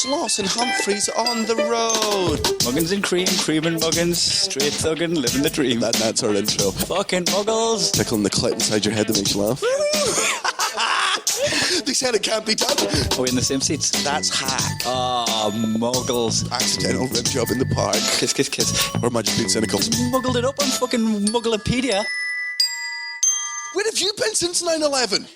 Sloss and Humphries on the road. Muggins and cream, cream and muggins, straight thuggin', living the dream. That's our intro. Fucking muggles. Tickling the clit inside your head that makes you laugh. They said it can't be done. Are we in the same seats? That's hack. Ah, muggles. Accidental rim job in the park. Kiss, kiss, kiss. Or am I just being cynical? Muggled it up on fucking Mugglepedia. Where have you been since 9/11?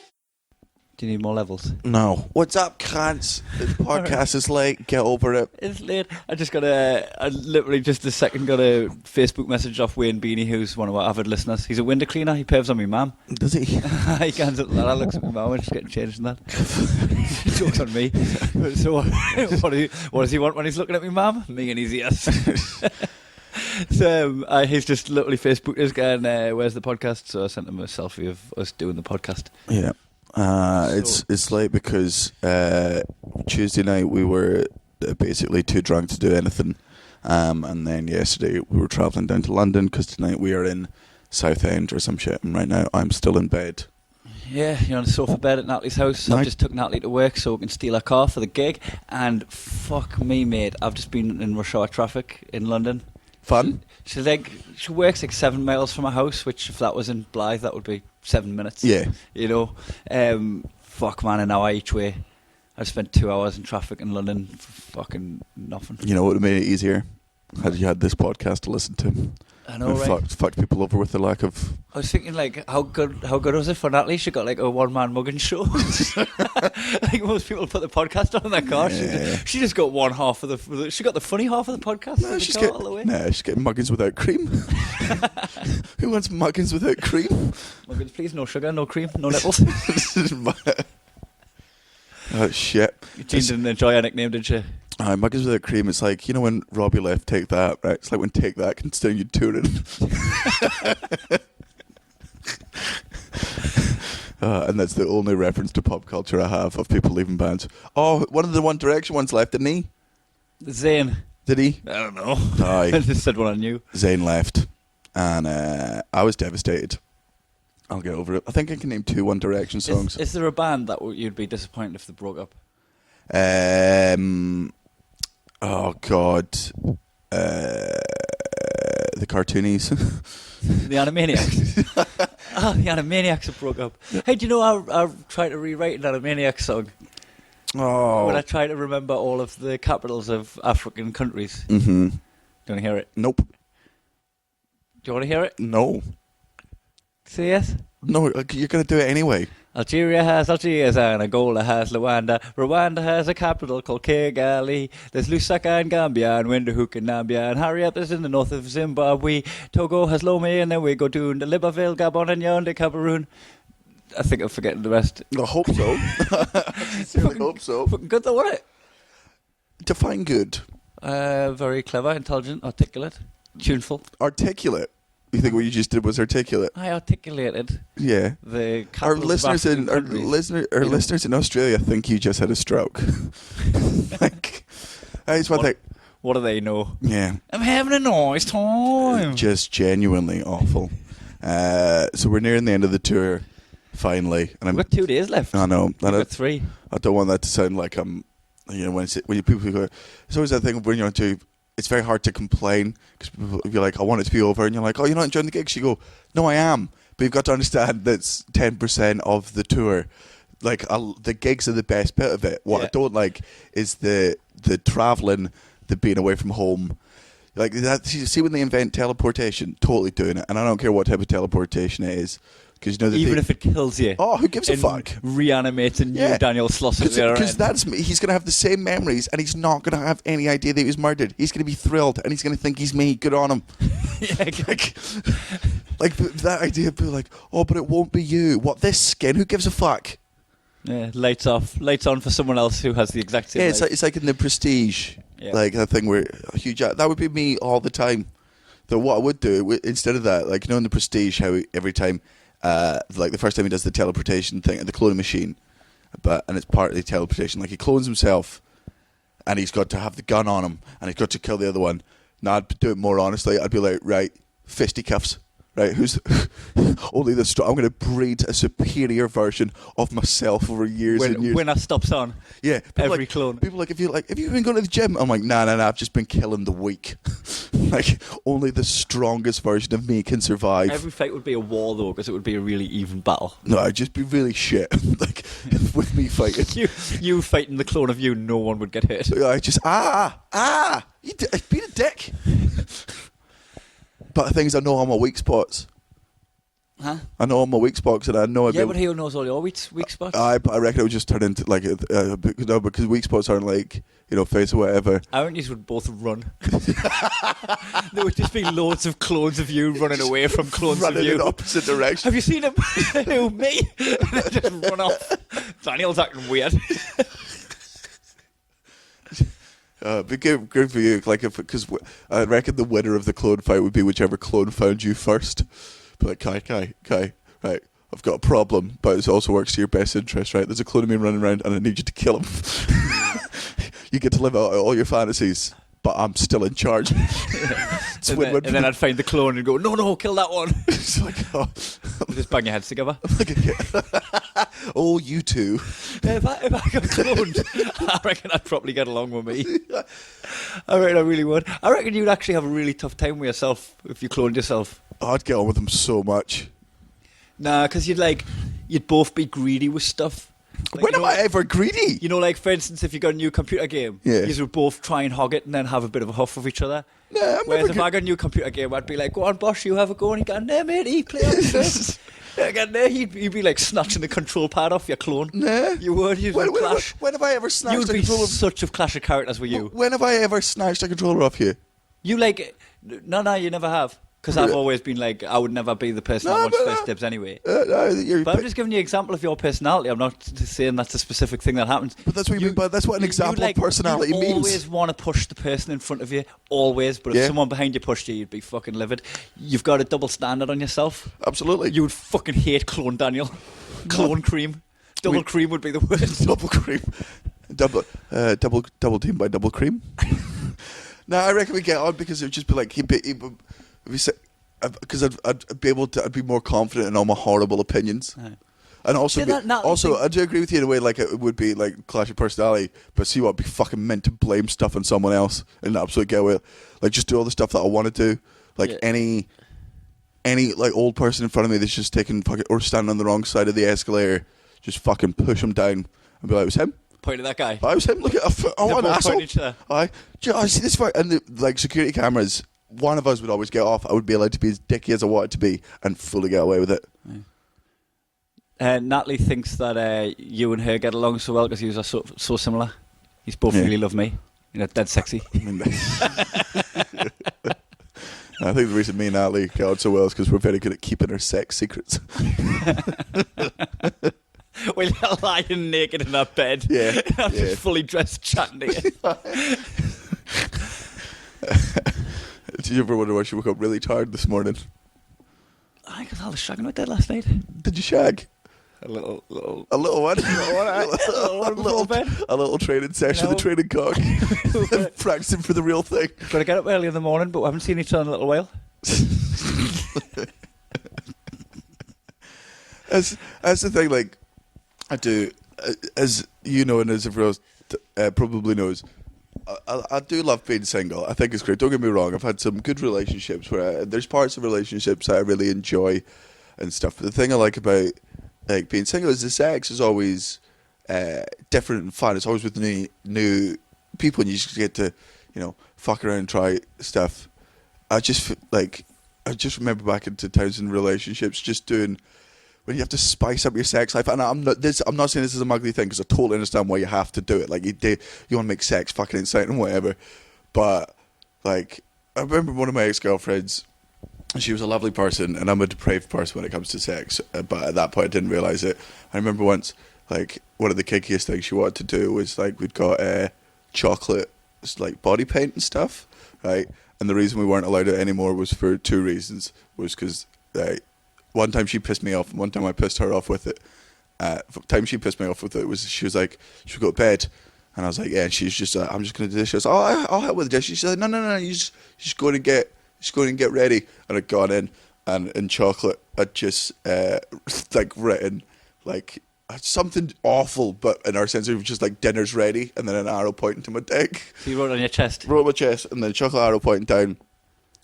Do you need more levels? No. What's up, cunts? The podcast is late. Get over it. It's late. I literally just a second got a Facebook message off Wayne Beanie, who's one of our avid listeners. He's a window cleaner. He paves on me mum. Does he? He can't look that. I looks at my mum and she's getting changed in that. Jokes on me. So what does he want when he's looking at me mum? Me and his ears. So he's just literally Facebooked us going, where's the podcast? So I sent him a selfie of us doing the podcast. Yeah. It's late because Tuesday night we were basically too drunk to do anything, and then yesterday we were travelling down to London because tonight we are in Southend or some shit, and right now I'm still in bed. Yeah, you're on the sofa bed at Natalie's house. Nice. I've just took Natalie to work so we can steal her car for the gig, and fuck me, mate, I've just been in rush hour traffic in London. Fun? She works like 7 miles from her house, which if that was in Blythe, that would be 7 minutes. Yeah. You know, fuck man, an hour each way. I spent 2 hours in traffic in London for fucking nothing. You know what would have made it easier? Had you had this podcast to listen to. I know, and right? Fucked people over with the lack of... I was thinking, like, how good was it for Natalie? She got like a one-man mugging show. Like most people put the podcast on in their car. Yeah. She just got one half of the. She got the funny half of the podcast. No, she's all the way. she's getting muggins without cream. Who wants muggins without cream? Muggins, please, no sugar, no cream, no nipples. Oh, shit. You didn't enjoy our nickname, did you? Muggins without cream, it's like, you know when Robbie left Take That, right? It's like when Take That continued touring. And that's the only reference to pop culture I have of people leaving bands. Oh, one of the One Direction ones left, didn't he? Zayn. Did he? I don't know. Aye. I just said what I knew. Zayn left. And I was devastated. I'll get over it. I think I can name 2 One Direction songs. Is there a band that you'd be disappointed if they broke up? Oh God, the Cartoonies. The Animaniacs. Oh, the Animaniacs have broke up. Hey, do you know I tried to rewrite an Animaniacs song? Oh. When I try to remember all of the capitals of African countries. Mm-hmm. Do you want to hear it? Nope. Do you want to hear it? No. Say yes. No, you're going to do it anyway. Algeria has Algiers and Angola has Luanda. Rwanda has a capital called Kigali. There's Lusaka and Gambia and Windhoek and Nambia and Harriet is in the north of Zimbabwe. Togo has Lomé and then we go to Libreville, Gabon and Yaoundé, Cameroon. I think I'm forgetting the rest. I hope so. I sincerely hope so. Fucking good though, wasn't it? Define good. Very clever, intelligent, articulate, tuneful. Articulate. You think what you just did was articulate? I articulated. Yeah. The Our listeners in Australia think you just had a stroke. Like, that's what they. What do they know? Yeah. I'm having a nice time. Just genuinely awful. So we're nearing the end of the tour, finally, and We've got 2 days left. I know. We've got 3. I don't want that to sound like I'm. You know, when people go, it's always that thing when you're on tour. It's very hard to complain because you're like, I want it to be over, and you're like, oh, you're not enjoying the gigs. You go, no, I am, but you've got to understand that's 10% of the tour. Like the gigs are the best bit of it. What I don't like is the traveling, the being away from home. Like that. See when they invent teleportation, totally doing it, and I don't care what type of teleportation it is. Because you know even if it kills you. Oh, who gives a fuck? Reanimating you, Daniel Sloss. Because that's me. He's going to have the same memories, and he's not going to have any idea that he was murdered. He's going to be thrilled, and he's going to think he's me. Good on him. like that idea of being like, oh, but it won't be you. What, this skin? Who gives a fuck? Yeah, lights off, lights on for someone else who has the exact same. Yeah, it's like in the Prestige, like that thing where Hugh Jack. That would be me all the time. So what I would do instead of that, like, you know, in the Prestige, how every time. Like the first time he does the teleportation thing at the cloning machine, and it's partly teleportation. Like he clones himself, and he's got to have the gun on him, and he's got to kill the other one. Now I'd do it more honestly. I'd be like, right, fisticuffs, right? Who's only the strong. I'm going to breed a superior version of myself over years and years. Winner stops on. Yeah, Every clone. People have you been going to the gym? I'm like, nah, I've just been killing the weak. Like, only the strongest version of me can survive. Every fight would be a war, though, because it would be a really even battle. No, I'd just be really shit. Like, with me fighting. You fighting the clone of you, no one would get hit. I just, you've been a dick. But the thing is, I know all my weak spots. Huh? I know all my weak spots, and I know. Yeah, but who knows all your weak spots? But I reckon it would just turn into like because weak spots aren't like face or whatever. I reckon you would both run. There would just be loads of clones of you running away from clones of you. Running in opposite directions. Have you seen him? Who, me? And they just run off. Daniel's acting weird. But good for you, because I reckon the winner of the clone fight would be whichever clone found you first. But like, Kai, right, I've got a problem, but it also works to your best interest, right? There's a clone of me running around, and I need you to kill him. You get to live out all your fantasies, but I'm still in charge. And then I'd find the clone and go, no, kill that one. It's like, oh. Just bang your heads together. Oh, you two. If I got cloned, I reckon I'd probably get along with me. I reckon I really would. I reckon you'd actually have a really tough time with yourself if you cloned yourself. I'd get on with them so much. Nah, because you'd both be greedy with stuff. Like, when am I ever greedy? Like, for instance, if you got a new computer game, you would both try and hog it and then have a bit of a huff with each other. Nah, Whereas if I got a new computer game, I'd be like, go on, boss, you have a go. And he'd go, nah, matey, play on this. He'd be like snatching the control pad off your clone. Nah. You would. You'd clash. When have I ever snatched a controller? You'd be such a clash of characters with you. When have I ever snatched a controller off you? You No, you never have. Because I've always been like, I would never be the person that wants first dibs anyway. But I'm just giving you an example of your personality. I'm not saying that's a specific thing that happens. But that's what you mean by that's what an example of personality means. You always want to push the person in front of you, always. But if someone behind you pushed you, you'd be fucking livid. You've got a double standard on yourself. Absolutely. You would fucking hate Clone Daniel. Clone cream. Double cream would be the worst. Double cream. Double team by double cream. No, I reckon we get on because it would just be like because I'd be able to. I'd be more confident in all my horrible opinions, and also I do agree with you in a way. Like it would be like clash of personality, but see what I'd be fucking meant to blame stuff on someone else and absolutely get away. Like just do all the stuff that I want to do. Like any like old person in front of me that's just taking fucking or standing on the wrong side of the escalator, just fucking push him down and be like, it was him. Point at that guy. I was him. Look at an asshole. I see this fight and the security cameras. One of us would always get off. I would be allowed to be as dicky as I wanted to be and fully get away with it. Natalie thinks that you and her get along so well because you are so similar. You both really love me. Dead sexy. I think the reason me and Natalie get on so well is because we're very good at keeping our sex secrets. Well, you're lying naked in that bed. Yeah. I'm just fully dressed chatting to you. Did you ever wonder why she woke up really tired this morning? I think I was shagging with that last night. Did you shag? A little one? A little training session, the training cock. Practicing for the real thing. Got to get up early in the morning, but we haven't seen each other in a little while. That's the thing, like, I do, as you know and as everyone else probably knows, I do love being single. I think it's great. Don't get me wrong. I've had some good relationships where there's parts of relationships that I really enjoy and stuff. But the thing I like about like being single is the sex is always different and fun. It's always with new people, and you just get to fuck around and try stuff. I just remember back into times in relationships just doing. When you have to spice up your sex life, and I'm not saying this is a muggly thing because I totally understand why you have to do it. Like you want to make sex fucking exciting and whatever, but like I remember one of my ex-girlfriends, she was a lovely person, and I'm a depraved person when it comes to sex. But at that point, I didn't realize it. I remember once, like one of the kinkiest things she wanted to do was like we'd got chocolate like body paint and stuff, right? And the reason we weren't allowed it anymore was for two reasons. Was because one time she pissed me off, and one time I pissed her off with it. The time she pissed me off with it was she was like, she would go to bed, and I was like, yeah. And she's just, I'm just going to do this. She was, I'll help with the dishes. She's like, no, you just go in and get ready. And I'd gone in, and in chocolate I'd just like written like something awful, but in our sense it was just like dinner's ready, and then an arrow pointing to my dick. So you wrote it on your chest? Wrote on my chest, and then a chocolate arrow pointing down.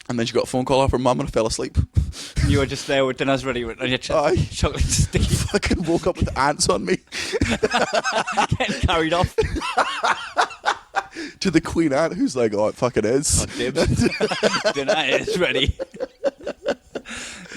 And then she got a phone call off her mum and I fell asleep. You were just there with dinner's ready on your chest. Aye. Chocolate sticky. Fucking woke up with ants on me. Getting carried off. To the queen ant, who's like, oh, it fucking is. Oh, dibs. Dinner is ready.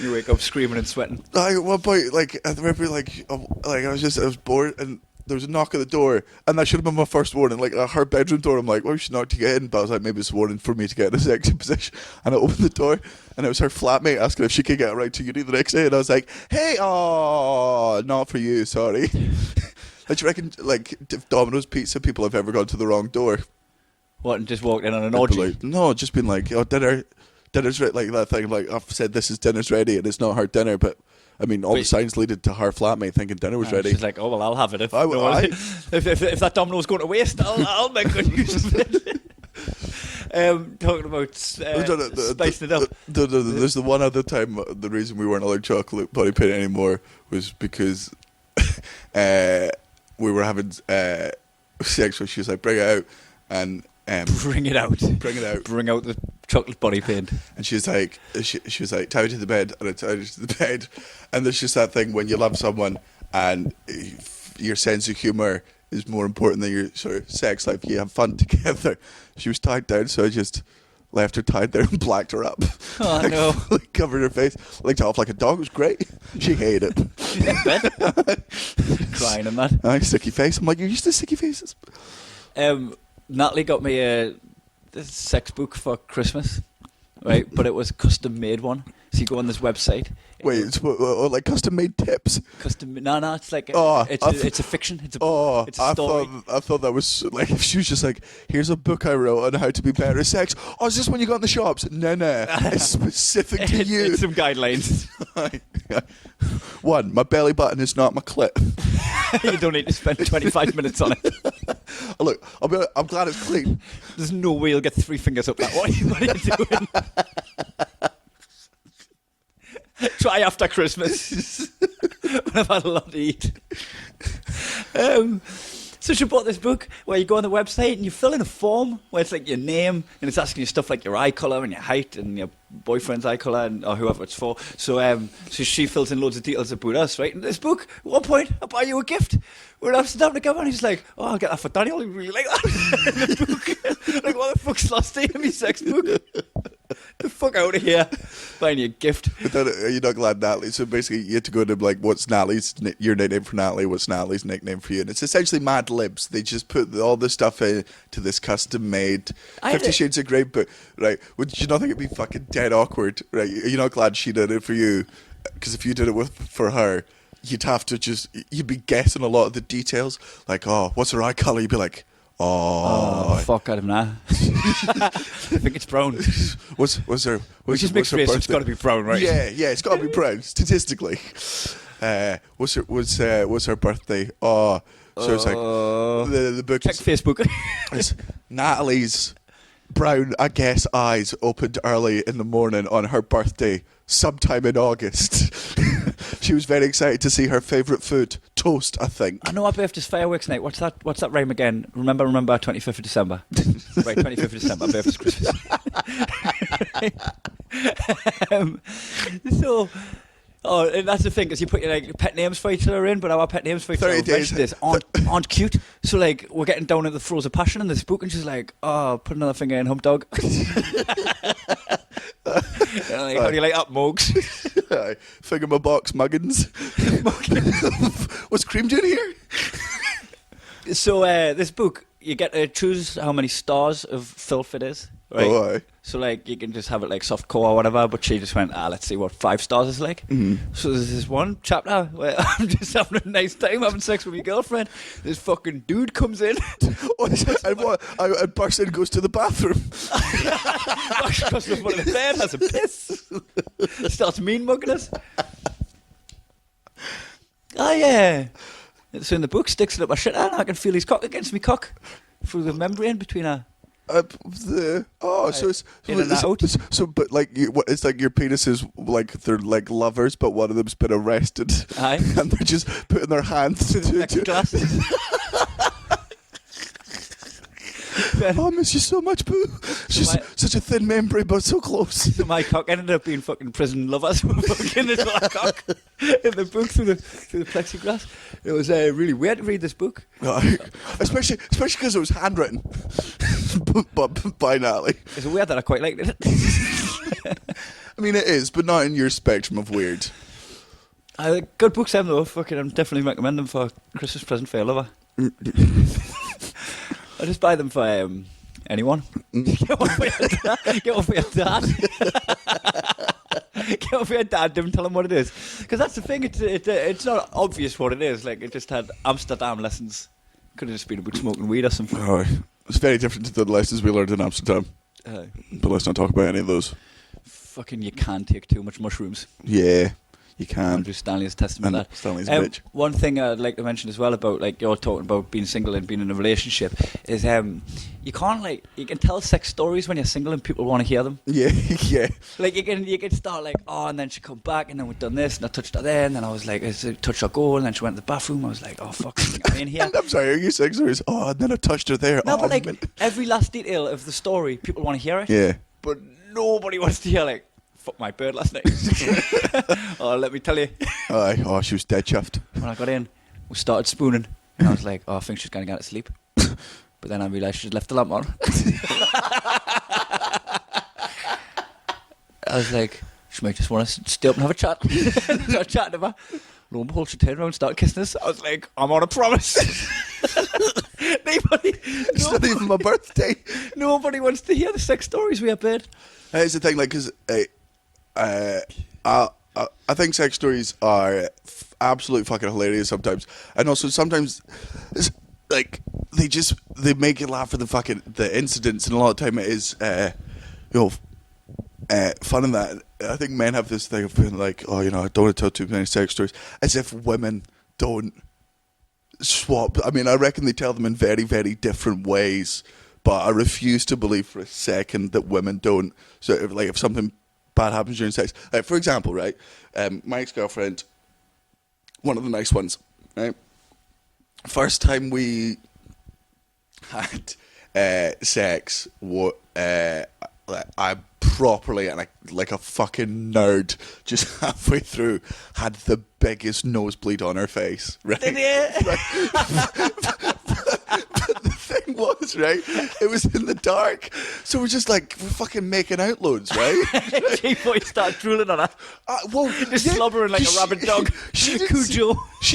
You wake up screaming and sweating. At one point, like, I remember, like I was bored, and there was a knock at the door, and that should have been my first warning. Like, her bedroom door, I'm like, well, she knocked to get in, but I was like, maybe it's a warning for me to get in a sexy position. And I opened the door, and it was her flatmate asking if she could get a ride to uni the next day, and I was like, hey, oh, not for you, sorry. Do you reckon, like, if Domino's Pizza people have ever gone to the wrong door? What, and just walked in on an orgy? Like, no, just been like, oh, dinner's ready, like that thing, like, I've said this is dinner's ready, and it's not her dinner, but I mean, all the signs leaded to her flatmate thinking dinner was ready. She's like, oh, well, I'll have it. If that Domino's going to waste, I'll make good use of it. Talking about spicing it up. There's the one other time, the reason we weren't allowed chocolate body paint anymore was because we were having sex, so she was like, bring it out. And bring it out. Bring out the chocolate body paint. And she was like, tie me to the bed, and I tied her to the bed. And there's just that thing when you love someone and your sense of humour is more important than your sort of sex life. You have fun together. She was tied down, so I just left her tied there and blacked her up. Oh, no. Like, covered her face, licked her off like a dog. It was great. She hated it. Crying and that. Aye, sticky face. I'm like, you're used to sticky faces. Natalie got me a sex book for Christmas, right? But it was a custom made one. So you go on this website. Wait, it's like custom made tips? No, it's like it's a fiction. It's a story. I thought that was like, if she was just like, here's a book I wrote on how to be better at sex. Oh, is this one you got in the shops? No, it's specific to you. It's some guidelines. 1, my belly button is not my clit. You don't need to spend 25 minutes on it. Look, I'm glad it's clean. There's no way you'll get 3 fingers up that. What are you doing? Try after Christmas when I've had a lot to eat. So she bought this book where you go on the website and you fill in a form where it's like your name and it's asking you stuff like your eye colour and your height and your boyfriend's eye colour or whoever it's for. So she fills in loads of details about us, right? In this book, at one point, I buy you a gift. We're in Amsterdam together and he's like, oh, I'll get that for Daniel. He really like that in the book. Like, what the fuck's last day in my sex book? The fuck out of here. Buying you a gift. But then, are you not glad Natalie? So basically, you had to go to like, what's Natalie's your nickname for Natalie? What's Natalie's nickname for you? And it's essentially Mad Libs. They just put all this stuff into this custom made 50 Shades of Grey book, right? Would you not think it'd be fucking dead awkward, right? Are you not glad she did it for you? Because if you did it for her, you'd be guessing a lot of the details. Like, oh, what's her eye colour? You'd be like, oh fuck, I don't know. I think it's brown. Which is mixed race, so it's got to be brown, right? Yeah, it's got to be brown statistically. What's her birthday? Oh, so it's like the book. Check Facebook. It's Natalie's brown, I guess, eyes opened early in the morning on her birthday, sometime in August. She was very excited to see her favourite food, toast, I think. I know our birthday's fireworks night. What's that rhyme again? Remember, 25th of December. Right, 25th of December, birthday's Christmas. And that's the thing, because you put your like pet names for each other in, but our pet names for each other 30 days aren't cute. So like we're getting down at the throes of passion in this book, and she's like, "Oh, put another finger in, hump dog." Like, how do you like that, Mugs? Finger my box, muggins. What's cream doing here? So this book, you get to choose how many stars of filth it is, right? Oh, aye. So like you can just have it like soft core or whatever, but she just went, let's see what 5 stars is like. Mm-hmm. So there's this one chapter where I'm just having a nice time having sex with my girlfriend. This fucking dude comes in. And bursts in and goes to the bathroom. Across the front of the bed, has a piss. Starts mean mugging us. Oh yeah. So in the book, sticks it up my shit, and I can feel his cock against me cock through the membrane between her So it's in and out. So, but like, it's like your penis is like they're like lovers, but one of them's been arrested, Aye. and they're just putting their hands To the plexiglass. Oh, I miss you so much, boo. She's such a thin membrane, but so close. So my cock ended up being fucking prison lovers. Fucking this black cock in the book through the plexiglass. It was really weird to read this book. Especially because it was handwritten. but by Natalie. It's weird that I quite liked it. I mean, it is, but not in your spectrum of weird. Good books, them though. Fucking, I'm definitely recommend them for Christmas present for your lover. I just buy them for anyone. Get one for your dad. Get one for your dad. Get one for your dad. Don't tell him what it is, because that's the thing. It's not obvious what it is. Like, it just had Amsterdam lessons. Could have just been about smoking weed or something. Oh, it's very different to the lessons we learned in Amsterdam. But let's not talk about any of those. Fucking, you can't take too much mushrooms. Yeah. You can. Andrew Stanley's testament to that. Stanley's a bitch. One thing I'd like to mention as well about, like, you're talking about being single and being in a relationship is you can't, like, you can tell sex stories when you're single and people want to hear them. Yeah, yeah. Like, you can start like, oh, and then she come back and then we've done this and I touched her there and then I was like, I touched her goal and then she went to the bathroom. I was like, oh, fuck, I'm in here. I'm sorry, are you sex stories? Oh, and then I touched her there. No, but like, every last detail of the story, people want to hear it. Yeah. But nobody wants to hear, like, fuck my bird last night. Oh, let me tell you. Oh, she was dead chuffed. When I got in, we started spooning. And I was like, oh, I think she's going to get to sleep. But then I realised she'd left the lamp on. I was like, she might just want to stay up and have a chat. Start chatting to her. Lo and behold, she turned around and started kissing us. I was like, I'm on a promise. It's not even my birthday. Nobody wants to hear the sex stories we have, babe. It's the thing, like, because I think sex stories are absolutely fucking hilarious sometimes, and also sometimes, it's, like, they make you laugh for the incidents, and a lot of time it is, fun in that. I think men have this thing of being like, oh, I don't want to tell too many sex stories, as if women don't swap. I mean, I reckon they tell them in very, very different ways. But I refuse to believe for a second that women don't. So, if something bad happens during sex, like, for example, right, my ex-girlfriend, one of the nice ones, right, first time we had sex, I properly, and like a fucking nerd, just halfway through, had the biggest nosebleed on her face, right? Did you? Was right, it was in the dark, so we're just like, we're fucking making out loads, right? Before you start drooling on her, just slobbering like a rabid dog. She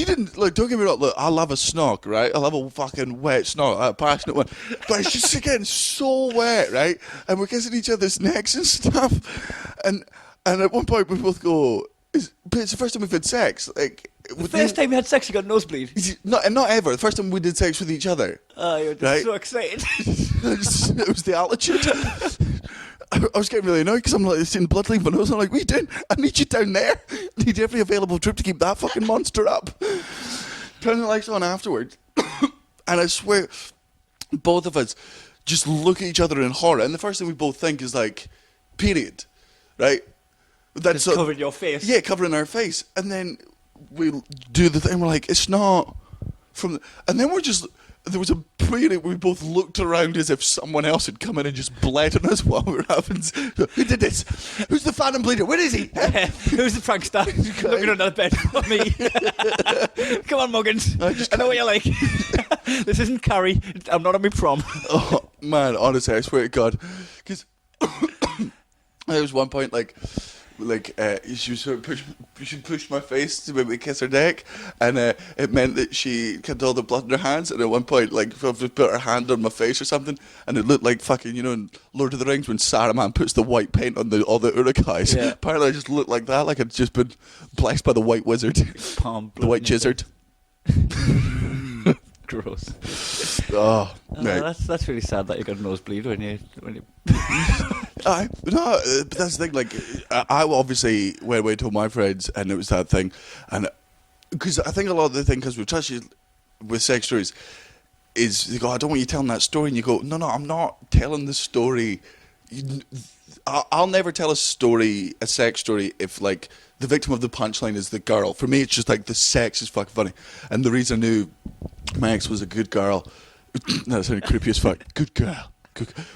didn't look. Don't get me wrong. Look, I love a snog, right? I love a fucking wet snog, a passionate one. But it's just getting so wet, right? And we're kissing each other's necks and stuff. And at one point we both go, but it's the first time we've had sex. Like, the first time you had sex, you got nosebleed. Not ever. The first time we did sex with each other. Oh, you're just so excited. It was the altitude. I was getting really annoyed because I'm like, seeing blood leave my nose. I'm like, what are you doing? I need you down there. I need every available trip to keep that fucking monster up. Turn the lights on afterwards. And I swear, both of us just look at each other in horror. And the first thing we both think is like, period. Right? That's covering your face. Yeah, covering our face. And then we do the thing, we're like, it's not from the, and then there was a period where we both looked around as if someone else had come in and just bled on us while we were having, who did this? Who's the phantom bleeder? Where is he? Who's the prankster? Looking under the bed for me. Come on, Muggins. I know what you're like. This isn't Carrie. I'm not on my prom. Oh man, honestly, I swear to God, because there was one point she pushed my face to make me kiss her neck, and it meant that she had all the blood in her hands. And at one point, like, she put her hand on my face or something, and it looked like fucking, in Lord of the Rings when Saruman puts the white paint on all the Uruk-hais. Yeah. Apparently, I just looked like that, like I'd just been blessed by the white wizard, the white jizzard. Gross. Oh, right. That's really sad that you got a nosebleed when you. No, but that's the thing. Like, I obviously went away to my friends, and it was that thing, and because I think a lot of the thing, because we've touched with sex stories, is they go, I don't want you telling that story, and you go, no, I'm not telling the story. I'll never tell a sex story, if like the victim of the punchline is the girl. For me, it's just like the sex is fucking funny, and the reason I knew my ex was a good girl, that sounded creepy as fuck. Good girl.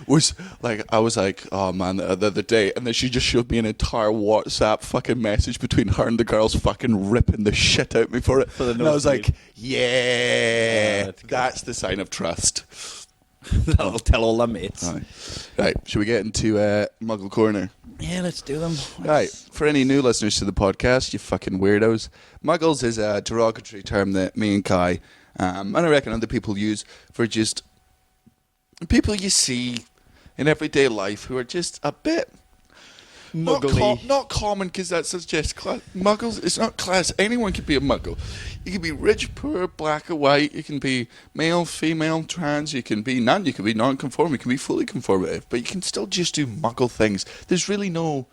Was like, I was like, oh man, the other day, and then she just showed me an entire WhatsApp fucking message between her and the girls fucking ripping the shit out of me for it. And I was like, yeah, that's the sign of trust. That'll tell all the mates. Right, should we get into Muggle Corner? Yeah, let's do them. Right, for any new listeners to the podcast, you fucking weirdos, Muggles is a derogatory term that me and Kai, and I reckon other people use for just people you see in everyday life who are just a bit muggly. Not common, because that suggests class. Muggles, it's not class. Anyone can be a muggle. You can be rich, poor, black or white. You can be male, female, trans. You can be none. You can be non-conform. You can be fully conformative. But you can still just do muggle things. There's really no...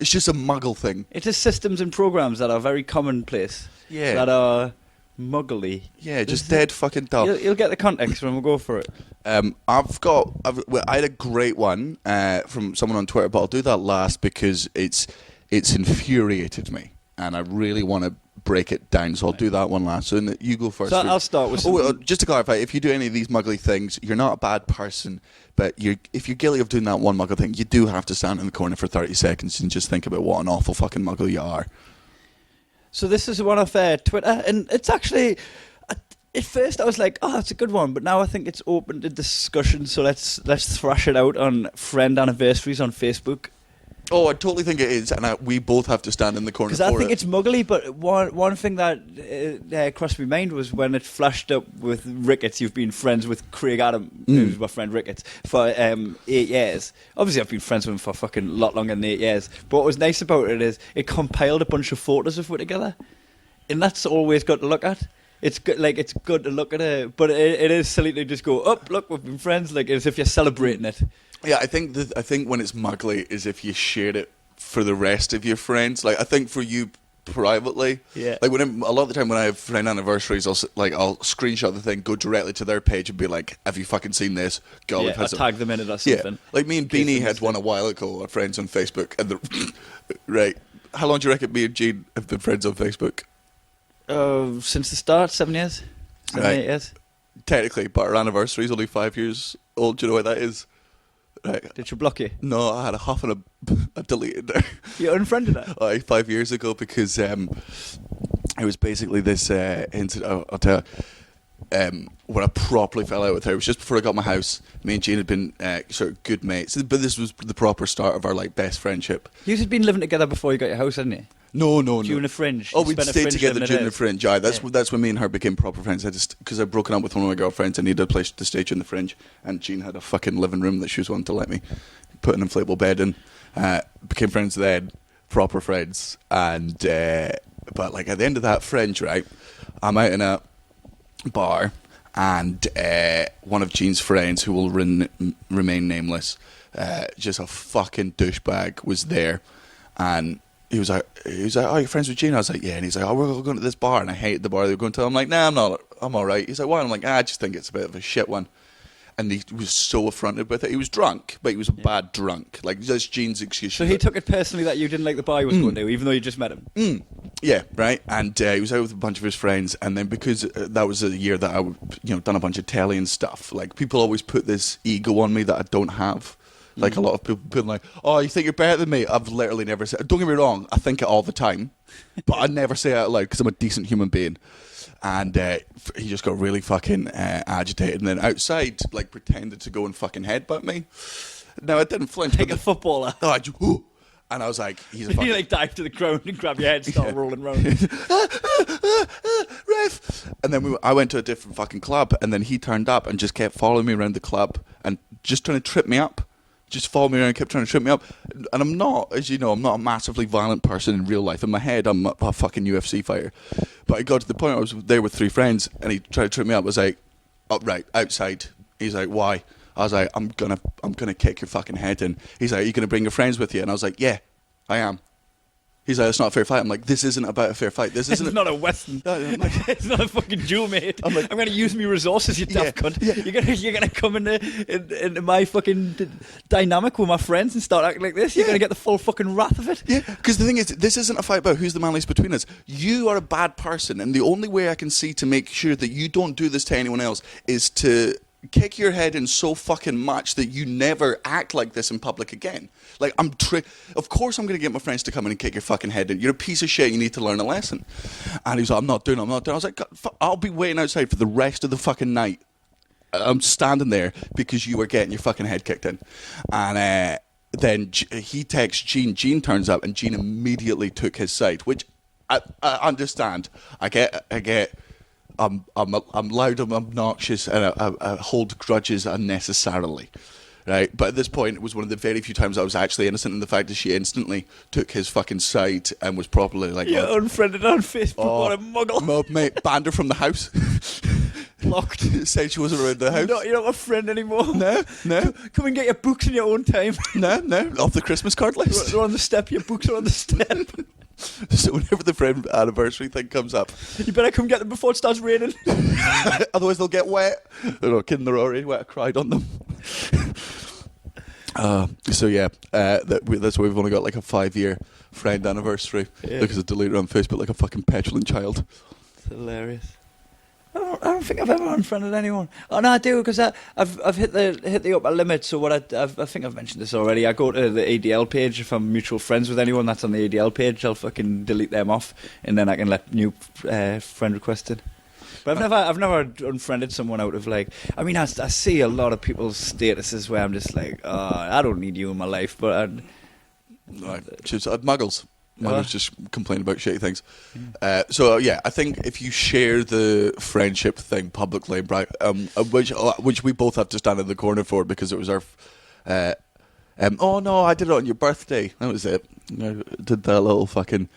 It's just a muggle thing. It is systems and programs that are very commonplace. Yeah. That are muggly. Yeah, just dead fucking dull. You'll get the context when we go for it. I had a great one from someone on Twitter, but I'll do that last because it's infuriated me, and I really want to break it down. So I'll do that one last. So you go first. So I'll start with. Just to clarify, if you do any of these muggly things, you're not a bad person, but if you're guilty of doing that one muggle thing, you do have to stand in the corner for 30 seconds and just think about what an awful fucking muggle you are. So this is one of Twitter, and it's actually. At first I was like, oh, that's a good one, but now I think it's open to discussion, so let's thrash it out on friend anniversaries on Facebook. Oh, I totally think it is, and we both have to stand in the corner for it. Because I think it's muggly, but one thing that crossed my mind was when it flashed up with Ricketts. You've been friends with Craig Adam, who's my friend Ricketts, for 8 years. Obviously, I've been friends with him for fucking a lot longer than 8 years. But what was nice about it is it compiled a bunch of photos of us together, and that's always good to look at. It's good, it's good to look at it, but it is silly to just go, look, we've been friends, like as if you're celebrating it. Yeah, I think when it's muggly is if you shared it for the rest of your friends. Like, I think for you privately, yeah. Like a lot of the time when I have friend anniversaries, I'll screenshot the thing, go directly to their page, and be like, "Have you fucking seen this?" Go, yeah, I'll tag them in it or something. Yeah, like me and Beanie had one a while ago. Our friends on Facebook, and right. How long do you reckon me and Gene have been friends on Facebook? Since the start, 7 years. 8 years. Technically, but our anniversary is only 5 years old. Do you know what that is? Right. Did you block you? No, I had a huff and a deleted her. You unfriended her? 5 years ago, because it was basically this incident. I'll tell you, when I properly fell out with her. It was just before I got my house. Me and Jane had been sort of good mates, but this was the proper start of our best friendship. You had been living together before you got your house, hadn't you? No. During the Fringe. Oh, we'd stayed together during the Fringe. Yeah, that's when me and her became proper friends. Because I'd broken up with one of my girlfriends, I needed a place to stay during the Fringe, and Jean had a fucking living room that she was wanting to let me put an inflatable bed in. Became friends then, proper friends, and but like at the end of that Fringe, right, I'm out in a bar, and one of Jean's friends, who will remain nameless, just a fucking douchebag, was there, and he was like, oh, you're friends with Gene? I was like, yeah. And he's like, oh, we're going to this bar, and I hate the bar they were going to. I'm like, nah, I'm not. I'm all right. He's like, why? I'm like, I just think it's a bit of a shit one. And he was so affronted with it. He was drunk, but he was a bad drunk. Like, that's Gene's excuse. So he took it personally that you didn't like the bar he was going to, even though you just met him? Yeah, right. And he was out with a bunch of his friends, and then because that was a year that I, done a bunch of telly and stuff, like, people always put this ego on me that I don't have. Like, a lot of people like, oh, you think you're better than me? I've literally never said. Don't get me wrong, I think it all the time, but I never say it out loud because I'm a decent human being. And he just got really fucking agitated, and then outside, like, pretended to go and fucking headbutt me. No, I didn't flinch. Like a footballer. Oh, and I was like, he's a fucking... You, like, dive to the ground and grab your head, start rolling around. Ref! And then I went to a different fucking club, and then he turned up and just kept following me around the club and just trying to trip me up. Just followed me around and kept trying to trip me up. And I'm not, as you know, I'm not a massively violent person in real life. In my head, I'm a fucking UFC fighter. But I got to the point I was there with 3 friends, and he tried to trip me up. I was like, oh, right, outside. He's like, why? I was like, I'm gonna kick your fucking head in. He's like, are you gonna bring your friends with you? And I was like, yeah, I am. He's like, it's not a fair fight. I'm like, this isn't about a fair fight. This isn't. It's not a Western. I'm like, It's not a fucking duel, mate. I'm going to use my resources, you tough cunt. Yeah. You're gonna come into my fucking dynamic with my friends and start acting like this. You're gonna get the full fucking wrath of it. Yeah, because the thing is, this isn't a fight about who's the manliest between us. You are a bad person, and the only way I can see to make sure that you don't do this to anyone else is to kick your head in so fucking much that you never act like this in public again. Like, of course I'm going to get my friends to come in and kick your fucking head in. You're a piece of shit, you need to learn a lesson. And he was like, I'm not doing it. I was like, I'll be waiting outside for the rest of the fucking night. I'm standing there because you were getting your fucking head kicked in. And then he texts Jean. Jean turns up, and Jean immediately took his side, which I understand. I get. I'm loud, I'm obnoxious, and I hold grudges unnecessarily, right? But at this point, it was one of the very few times I was actually innocent in the fact that she instantly took his fucking side and was properly like... You're unfriended on Facebook, what a muggle. Mate, banned her from the house. Locked. Said she wasn't around the house. You're not my friend anymore. No. Come and get your books in your own time. No, off the Christmas card list. They're on the step, your books are on the step. So whenever the friend anniversary thing comes up, you better come get them before it starts raining. Otherwise they'll get wet. They're not kidding, they're already wet. I cried on them. So yeah, that's why we've only got like a 5-year friend anniversary, because I deleted her on Facebook like a fucking petulant child. It's hilarious. I don't think I've ever unfriended anyone. Oh no, I do, because I've hit the upper limit. So what I think I've mentioned this already. I go to the ADL page if I'm mutual friends with anyone that's on the ADL page. I'll fucking delete them off, and then I can let new friend requests in. But I've never unfriended someone out of like. I mean, I see a lot of people's statuses where I'm just like, oh, I don't need you in my life. But muggles. Muggles just complain about shitty things. So yeah, I think if you share the friendship thing publicly, which we both have to stand in the corner for because it was our. Oh no, I did it on your birthday. That was it. I did that little fucking.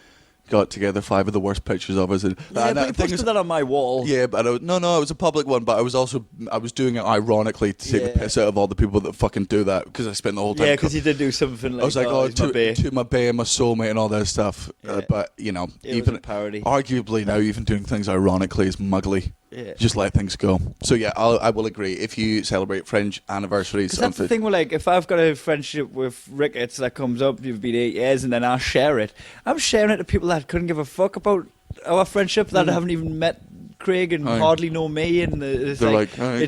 Got together 5 of the worst pictures of us. And, but you posted that on my wall. Yeah, but no, it was a public one. But I was doing it ironically to take the piss out of all the people that fucking do that, because I spent the whole time. Yeah, because you did do something like. I was like, to my bae and my soulmate and all that stuff. Yeah. But you know, it even was a parody. Arguably now, even doing things ironically is muggly. Yeah. Just let things go. So yeah, I will agree. If you celebrate French anniversaries, that's the thing. Where like, if I've got a friendship with Ricketts that comes up, you've been 8 years, and then I share it. I'm sharing it to people that couldn't give a fuck about our friendship, that haven't even met Craig and hardly know me, and it's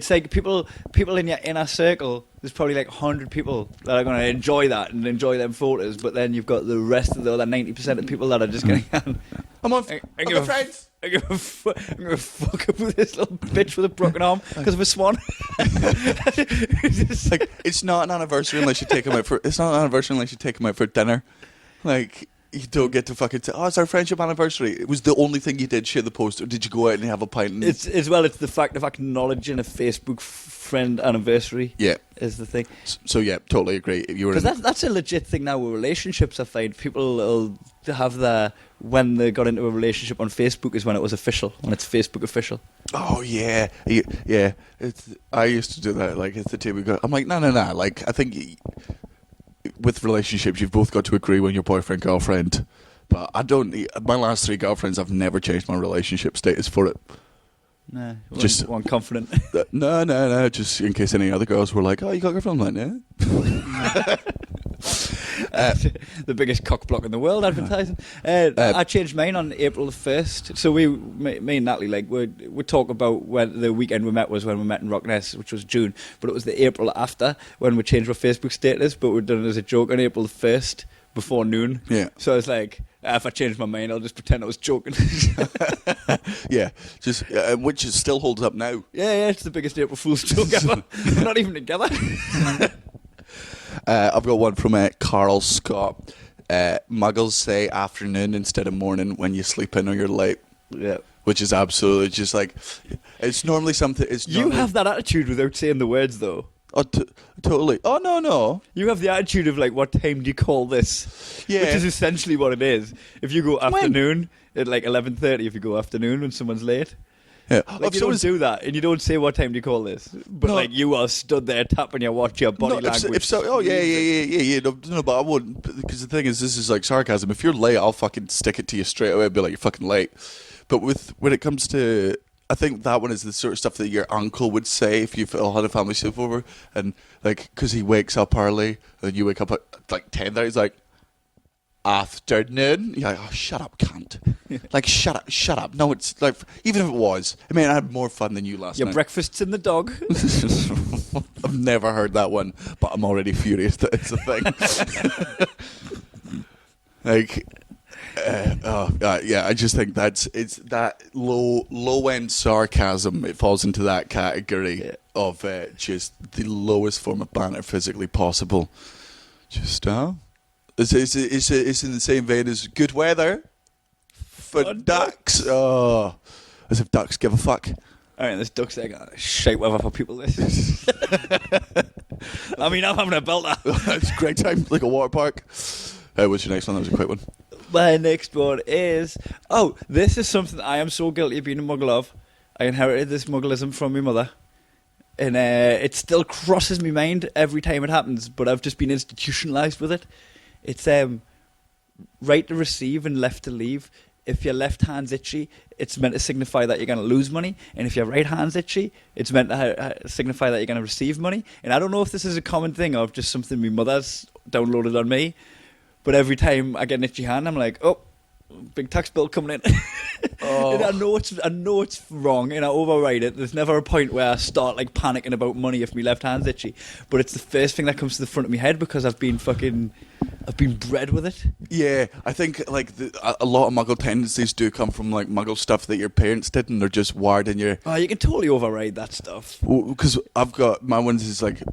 like people in your inner circle. There's probably like 100 people that are going to enjoy that and enjoy them photos, but then you've got the rest of the other 90% of people that are just going to. I'm friends. I'm going to fuck up with this little bitch with a broken arm because of a swan. It's not an anniversary unless you take him out for. It's not an anniversary unless you take him out for dinner. Like, you don't get to fucking say, oh, it's our friendship anniversary. It was the only thing you did, share the post, or did you go out and have a pint? It's the fact of acknowledging a Facebook friend anniversary. Yeah, is the thing. So yeah, totally agree. Because that's a legit thing now with relationships. I find people will have when they got into a relationship on Facebook is when it was official, when it's Facebook official. Oh yeah. I used to do that. Like, it's the day we got. I'm like, no. Like, I think. With relationships, you've both got to agree when you're boyfriend, girlfriend. But I don't. My last 3 girlfriends, I've never changed my relationship status for it. No, just one confident. No. Just in case any other girls were like, "Oh, you got a girlfriend?" I'm like, "Yeah." The biggest cock block in the world advertising. I changed mine on April the 1st. So me and Natalie, like, we talk about when the weekend we met was when we met in Rockness, which was June. But it was the April after when we changed our Facebook status. But we'd done it as a joke on April the 1st before noon. Yeah. So it's like, if I change my mind, I'll just pretend I was joking. Yeah, just which still holds up now. Yeah, it's the biggest April Fool's joke ever. We're not even together. I've got one from Carl Scott. Muggles say afternoon instead of morning when you sleep in or you're late. Yeah. Which is absolutely just like, it's normally something. You have that attitude without saying the words, though. Oh, totally. Oh, no. You have the attitude of like, what time do you call this? Yeah. Which is essentially what it is. If you go afternoon at like 11:30, if you go afternoon when someone's late. Yeah. Like, you don't do that, and you don't say, what time do you call this? But, No. like, you are stood there tapping your watch, your body language. If so, oh, yeah. No, but I wouldn't. Because the thing is, this is like sarcasm. If you're late, I'll fucking stick it to you straight away and be like, you're fucking late. But when it comes to, I think that one is the sort of stuff that your uncle would say if you've all had a family sleepover. And, like, because he wakes up early, and you wake up at, like, 10:30, he's like, afternoon. You're like, oh, shut up, cunt. Like, shut up. No, it's like, even if it was, I mean, I had more fun than you last Your night. breakfast's in the dog. I've never heard that one, but I'm already furious that it's a thing. Like, yeah, I just think it's that low end sarcasm. It falls into that category of just the lowest form of banter physically possible. Just it's in the same vein as good weather for ducks. Oh, as if ducks give a fuck. All right, this duck's egg. Shite weather for people. This. I mean, I'm having a belter. It's a great time, like a water park. What's your next one? That was a quick one. My next one is... Oh, this is something I am so guilty of being a muggle of. I inherited this muggleism from my mother. And it still crosses my mind every time it happens, but I've just been institutionalised with it. It's right to receive and left to leave. If your left hand's itchy, it's meant to signify that you're going to lose money. And if your right hand's itchy, it's meant to signify that you're going to receive money. And I don't know if this is a common thing or just something my mother's downloaded on me. But every time I get an itchy hand, I'm like, oh, big tax bill coming in. And I know it's wrong, and I override it. There's never a point where I start like panicking about money if my left hand's itchy. But it's the first thing that comes to the front of my head because I've been bred with it. Yeah, I think like a lot of Muggle tendencies do come from like Muggle stuff that your parents did, and they're just wired in your. Oh, you can totally override that stuff. Because I've got my ones is like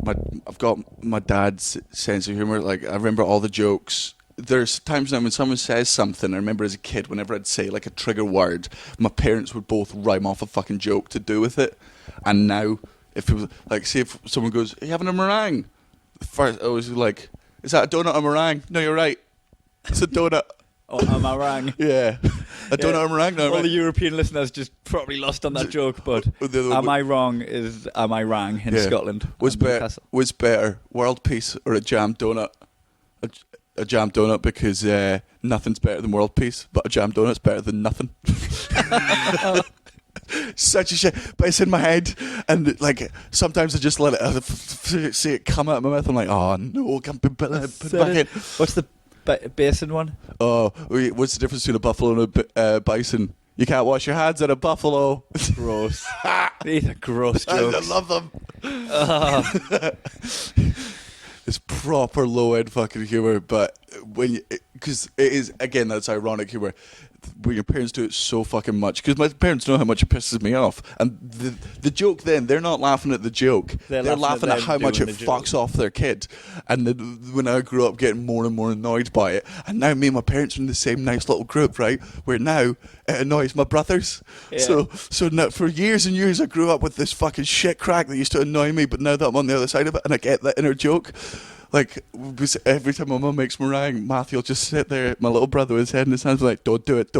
I've got my dad's sense of humor. Like I remember all the jokes. There's times now when someone says something, I remember as a kid, whenever I'd say like a trigger word, my parents would both rhyme off a fucking joke to do with it. And now, if it was like, say if someone goes, "Are you having a meringue?" First, I was like, "Is that a donut or meringue?" "No, you're right. It's a donut." Oh, am I wrong? Yeah. A donut or meringue? No, all right. the European listeners just probably lost on that joke, but am I wrong is am I wrong in Scotland? Was better, world peace or a jam donut? A jam donut because nothing's better than world peace, but a jam donut's better than nothing. Such a shit, but it's in my head, and like sometimes I just let it see it come out of my mouth. I'm like, oh no, I can't put it back in. What's the basin one? Oh, what's the difference between a buffalo and a bison? You can't wash your hands at a buffalo. Gross. These are gross jokes. I love them. It's proper low end fucking humor, but because it is, again, that's ironic humor. When your parents do it so fucking much, because my parents know how much it pisses me off, and the joke then, they're not laughing at the joke, they're laughing at how much it fucks off their kid. And when I grew up getting more and more annoyed by it, and now me and my parents are in the same nice little group, right, where now it annoys my brothers. So now, for years and years I grew up with this fucking shit crack that used to annoy me, but now that I'm on the other side of it and I get that inner joke, like, every time my mum makes meringue, Matthew will just sit there, my little brother with his head in his hands, like, don't do it.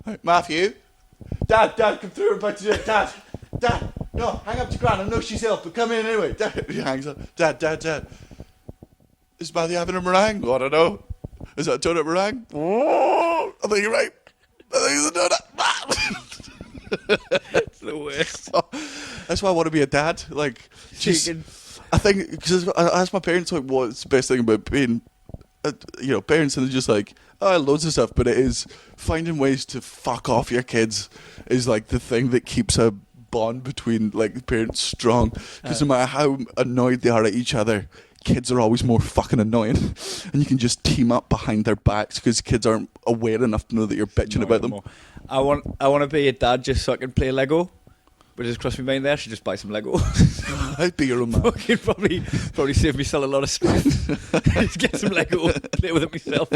Like, Matthew, Dad, come through, we're about to do it. Dad, no, hang up to Gran, I know she's ill, but come in anyway. Dad, he hangs up. Dad. Is Matthew having a meringue? Oh, I don't know. Is that a donut meringue? Oh, I think you're right. I think it's a donut. It's the worst. That's why I want to be a dad. Like, just... I think, because I asked my parents, like, what's the best thing about being, parents, and they're just like, oh, loads of stuff, but it is finding ways to fuck off your kids is, like, the thing that keeps a bond between, like, parents strong. Because no matter how annoyed they are at each other, kids are always more fucking annoying. And you can just team up behind their backs because kids aren't aware enough to know that you're bitching about them. I want to be a dad just so I can play Lego. But just crossed my mind there, I should just buy some Lego. I'd be your own man. Probably save myself a lot of stress. Just get some Lego, play with it myself.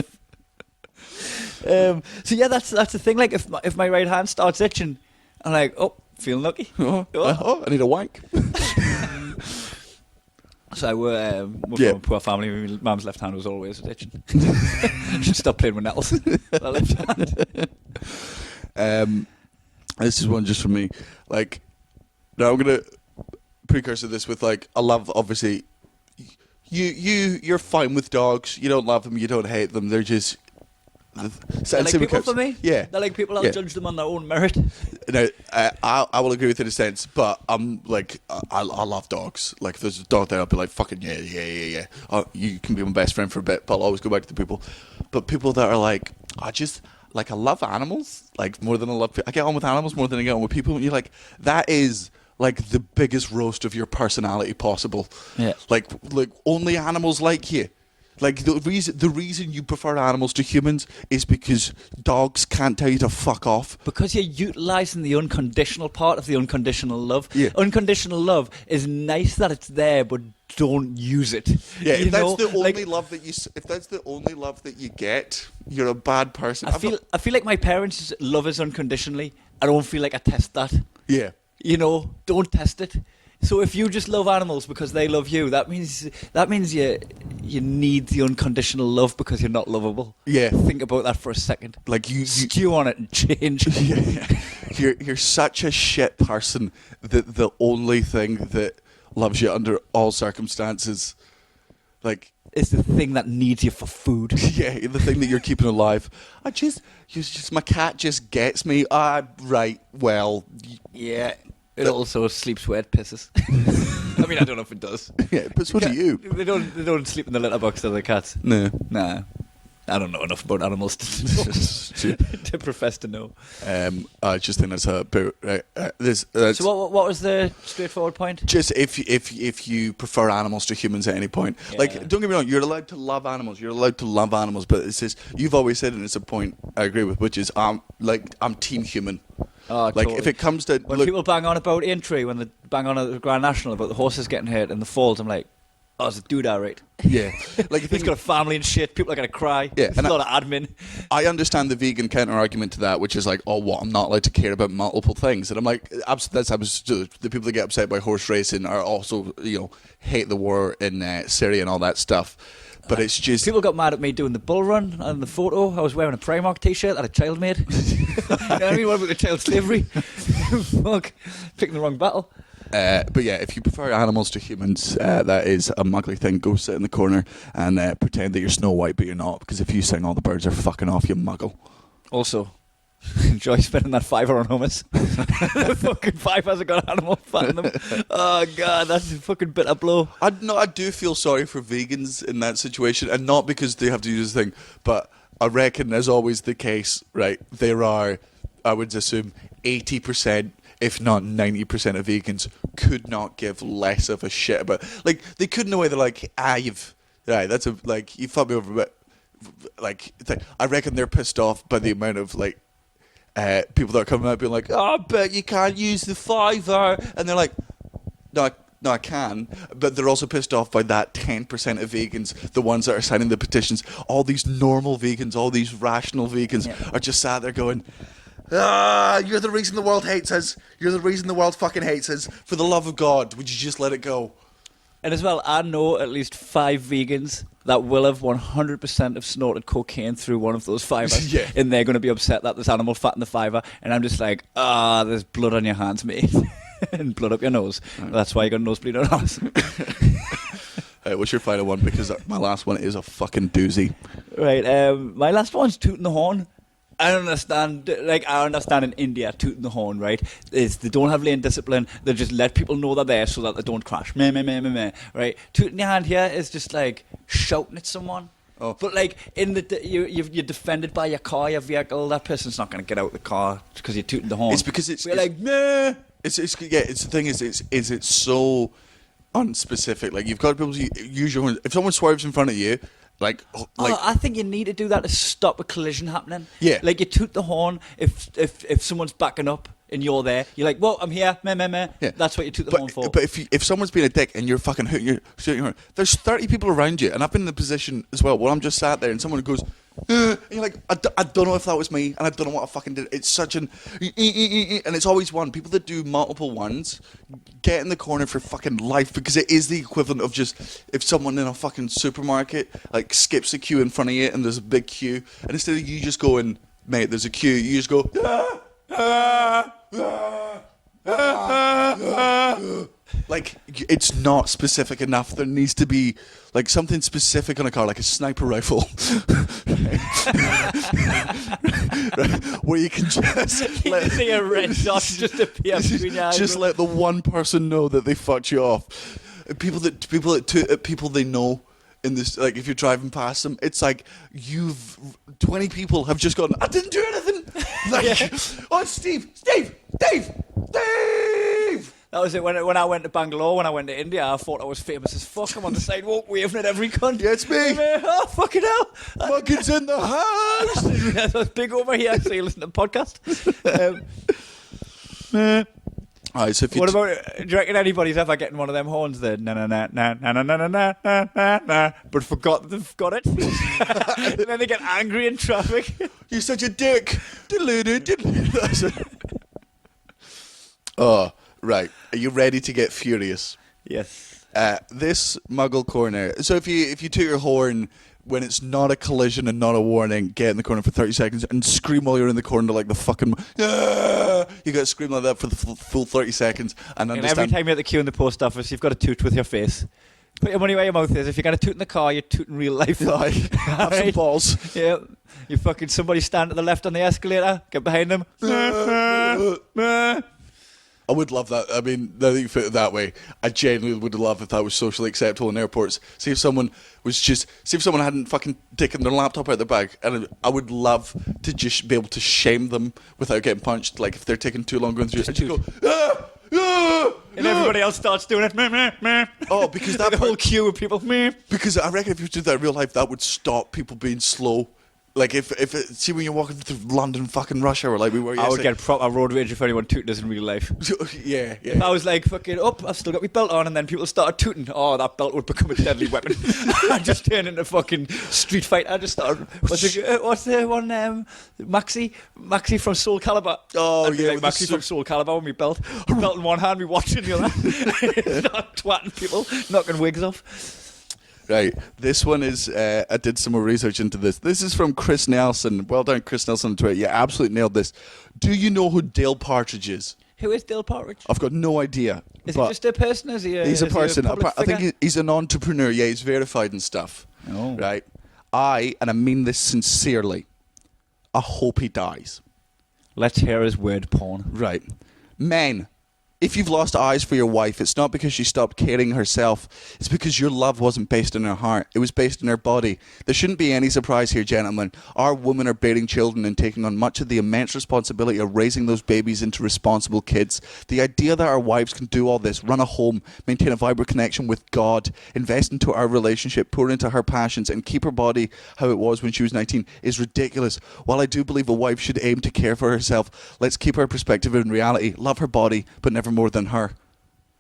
So yeah, that's the thing. Like if my right hand starts itching, I'm like, oh, feeling lucky. I need a wank. So we're from a poor family. My mum's left hand was always itching. Should stop playing with nettles. That left hand. This is one just for me. Like, now I'm gonna precursor this with like, I love, obviously, you're fine with dogs. You don't love them. You don't hate them. They're just. They're like people for me. Yeah, They're like people. I'll judge them on their own merit. Now, I will agree with it in a sense, but I'm like, I love dogs. Like, if there's a dog there, I'll be like, fucking yeah. You can be my best friend for a bit, but I'll always go back to the people. But people that are like, I love animals, like, more than I get on with animals more than I get on with people. And you're like, that is like the biggest roast of your personality possible. Yeah. Like only animals like you. Like, the reason you prefer animals to humans is because dogs can't tell you to fuck off. Because you're utilising the unconditional part of the unconditional love. Yeah. Unconditional love is nice that it's there, but don't use it. Yeah, if that's the only love that you get, you're a bad person. I feel like my parents' love is unconditionally. I don't feel like I test that. Yeah. Don't test it. So if you just love animals because they love you, that means you need the unconditional love because you're not lovable. Yeah. Think about that for a second. Like you stew on it and change. Yeah. You're such a shit person that the only thing that loves you under all circumstances, like, it's the thing that needs you for food. Yeah, the thing that you're keeping alive. My cat just gets me. Right, well. Yeah. It also sleeps where it pisses. I mean, I don't know if it does. Yeah, but so do you. They don't sleep in the litter box, do the cats? No. Nah. I don't know enough about animals to profess to know. I just think that's a bit. So what was the straightforward point? Just if you prefer animals to humans at any point, like, don't get me wrong, you're allowed to love animals. But it's just, you've always said, and it's a point I agree with, which is I'm team human. Oh, like, totally. if it comes to when people bang on about Aintree, when they bang on at the Grand National about the horses getting hurt and the falls, I'm like, oh, it's a dude, all right. Yeah, like, he's got a family and shit. People are gonna cry. Yeah, it's a lot of admin. I understand the vegan counter argument to that, which is like, oh, what? I'm not allowed to care about multiple things, and I'm like, that's the people that get upset by horse racing are also, hate the war in Syria and all that stuff. But it's just, people got mad at me doing the bull run and the photo. I was wearing a Primark t-shirt that a child made. You know what I mean? What about the child slavery? Fuck, picking the wrong battle. But yeah, if you prefer animals to humans, that is a muggly thing. Go sit in the corner and pretend that you're Snow White, but you're not. Because if you sing all the birds are fucking off, you muggle. Also, enjoy spending that $5 on hummus. The fucking $5 hasn't got animal fat in them. Oh god, that's a fucking bitter blow. I do feel sorry for vegans in that situation, and not because they have to do this thing, but I reckon, as always the case, right, there are, I would assume, 80%, if not 90% of vegans could not give less of a shit about, like, they couldn't know whether, like, you fucked me over, but, like, I reckon they're pissed off by the amount of, like, people that are coming out being like, oh, but you can't use the $5, and they're like, no, I can, but they're also pissed off by that 10% of vegans, the ones that are signing the petitions. All these normal vegans, all these rational vegans are just sat there going, you're the reason the world hates us. You're the reason the world fucking hates us. For the love of God, would you just let it go? And as well, I know at least 5 vegans that will have 100% have snorted cocaine through one of those fibers. Yeah. And they're going to be upset that there's animal fat in the fiber. And I'm just like, there's blood on your hands, mate. And blood up your nose. Right. That's why you got a nosebleed on us. What's your final one? Because my last one is a fucking doozy. Right. My last one's tooting the horn. I understand in India, tooting the horn, right? Is they don't have lane discipline. They just let people know they're there so that they don't crash. Meh, right? Tooting your hand here is just like shouting at someone. Oh. But like you're defended by your car, your vehicle. That person's not going to get out of the car because you're tooting the horn. It's because we're like, meh. It's the thing is it's so unspecific. Like, you've got people use your horn. If someone swerves in front of you, like I think you need to do that to stop a collision happening. Yeah. Like, you toot the horn if someone's backing up and you're there. You're like, whoa, I'm here. Meh. Yeah. That's what you toot the horn for. But if someone's being a dick and you're fucking hooting your horn, there's 30 people around you, and I've been in the position as well where I'm just sat there and someone goes, and you're like, I don't know if that was me, and I don't know what I fucking did. It's such an and it's always one. People that do multiple ones get in the corner for fucking life, because it is the equivalent of just if someone in a fucking supermarket like skips a queue in front of you and there's a big queue, and instead of you just going, mate, there's a queue, you just go, Like, it's not specific enough. There needs to be like something specific on a car, like a sniper rifle, right? Where you can just You can see a red dot just appear between your eyes. just let the one person know that they fucked you off. People they know in this, like, if you're driving past them, it's like 20 people have just gone, I didn't do anything. Like, oh, Steve. That was it. When I went to Bangalore, when I went to India, I thought I was famous as fuck. I'm on the sidewalk waving at every cunt. Yeah, it's me. Oh, fucking hell. Fucking's in the house. I didn't realise I was big over here, so you listen to the podcast. All right, so if you What about, do you reckon anybody's ever getting one of them horns there? Na na na na na na na na na na na, but forgot they've got it. And then they get angry in traffic. You're such a dick. That's it. Oh, right. Are you ready to get furious? Yes. This Muggle corner. So if you toot your horn when it's not a collision and not a warning, get in the corner for 30 seconds and scream while you're in the corner like the fucking... Ah! You got to scream like that for the full 30 seconds and understand... And every time you're at the queue in the post office, you've got to toot with your face. Put your money where your mouth is. If you're going to toot in the car, you toot in real life. Have some balls. Yeah. You fucking... Somebody stand to the left on the escalator, get behind them. I would love that. I mean, now that you put it that way, I genuinely would love if that was socially acceptable in airports. See if someone hadn't fucking taken their laptop out of their bag, and I would love to just be able to shame them without getting punched. Like if they're taking too long going through, and just go, And everybody else starts doing it. oh, because that the whole queue of people. Because I reckon if you did that in real life, that would stop people being slow. Like see when you're walking through London fucking rush hour, like we were. I would get proper road rage if anyone tooted us in real life. Yeah. If I was like fucking up, I've still got my belt on, and then people started tooting. Oh, that belt would become a deadly weapon. I just turn into fucking street fight. I just started. What's the one? Maxi from Soul Calibur. Oh yeah, like Maxi from Soul Calibur with my belt in one hand, me watch in the other. Start twatting people, knocking wigs off. Right, this one is, I did some more research into this. This is from Chris Nelson. Well done, Chris Nelson on Twitter. You absolutely nailed this. Do you know who Dale Partridge is? Who is Dale Partridge? I've got no idea. Is he just a person? He's a person. I think he's an entrepreneur. Yeah, he's verified and stuff. Oh. Right. And I mean this sincerely, I hope he dies. Let's hear his word porn. Right. Men, if you've lost eyes for your wife, it's not because she stopped caring herself. It's because your love wasn't based in her heart. It was based in her body. There shouldn't be any surprise here, gentlemen. Our women are bearing children and taking on much of the immense responsibility of raising those babies into responsible kids. The idea that our wives can do all this, run a home, maintain a vibrant connection with God, invest into our relationship, pour into her passions, and keep her body how it was when she was 19 is ridiculous. While I do believe a wife should aim to care for herself, let's keep our perspective in reality. Love her body, but never more than her.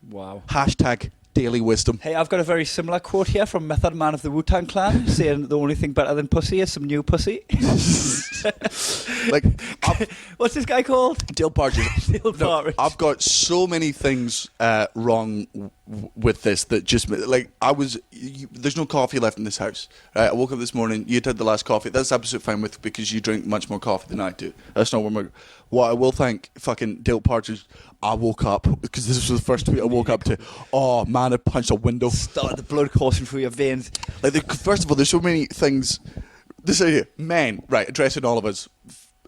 Wow. Hashtag daily wisdom. Hey, I've got a very similar quote here from Method Man of the Wu-Tang Clan saying the only thing better than pussy is some new pussy. Like, what's this guy called? Dale Partridge. Dale Partridge. No, I've got so many things wrong with this that just like there's no coffee left in this house. Right? I woke up this morning. You'd had the last coffee. That's absolutely fine with because you drink much more coffee than I do. That's not what I will thank fucking Dale Partridge. I woke up because this was the first tweet I woke up to. Oh man, I punched a window. Started the blood coursing through your veins. Like first of all, there's so many things. This idea, men, right, addressing all of us.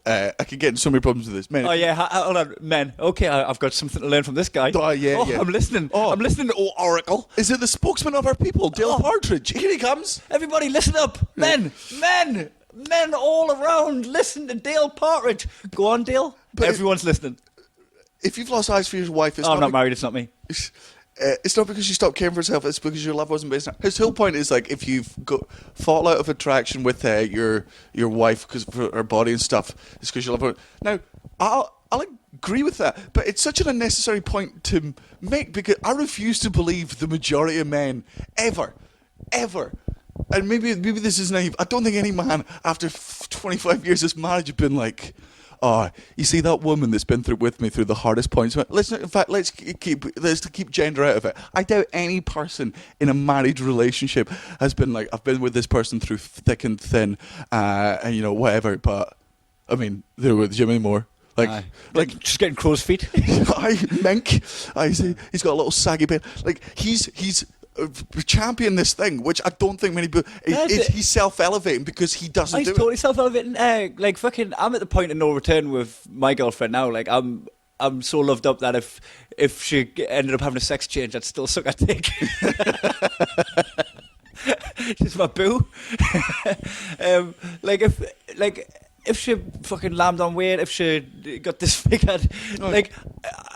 I could get into so many problems with this. Men. Oh yeah, hold on, men. Okay, I've got something to learn from this guy. Yeah. I'm listening. I'm listening to Oracle. Is it the spokesman of our people, Dale Partridge? Here he comes. Everybody, listen up, men all around. Listen to Dale Partridge. Go on, Dale. But everyone's listening. If you've lost eyes for your wife, I'm not married. It's not me. It's not because she stopped caring for herself. It's because your love wasn't based on. His whole point is like if you've got fall out of attraction with your wife because of her body and stuff, it's because you love her. Now, I'll agree with that, but it's such an unnecessary point to make because I refuse to believe the majority of men ever, and maybe this is naive. I don't think any man after 25 years of marriage has been like. Oh, you see that woman that's been with me through the hardest points. Let's keep gender out of it. I doubt any person in a married relationship has been like, I've been with this person through thick and thin, and whatever. But I mean, there was Jimmy Moore. Like just getting crow's feet. mink. He's got a little saggy bit. Like he's champion this thing, which I don't think many people. He's self-elevating because he doesn't. He's do totally it. self-elevating. Like fucking, I'm at the point of no return with my girlfriend now. Like I'm so loved up that if she ended up having a sex change, I'd still suck her dick. She's my boo. If she fucking lammed on weight, if she got disfigured, like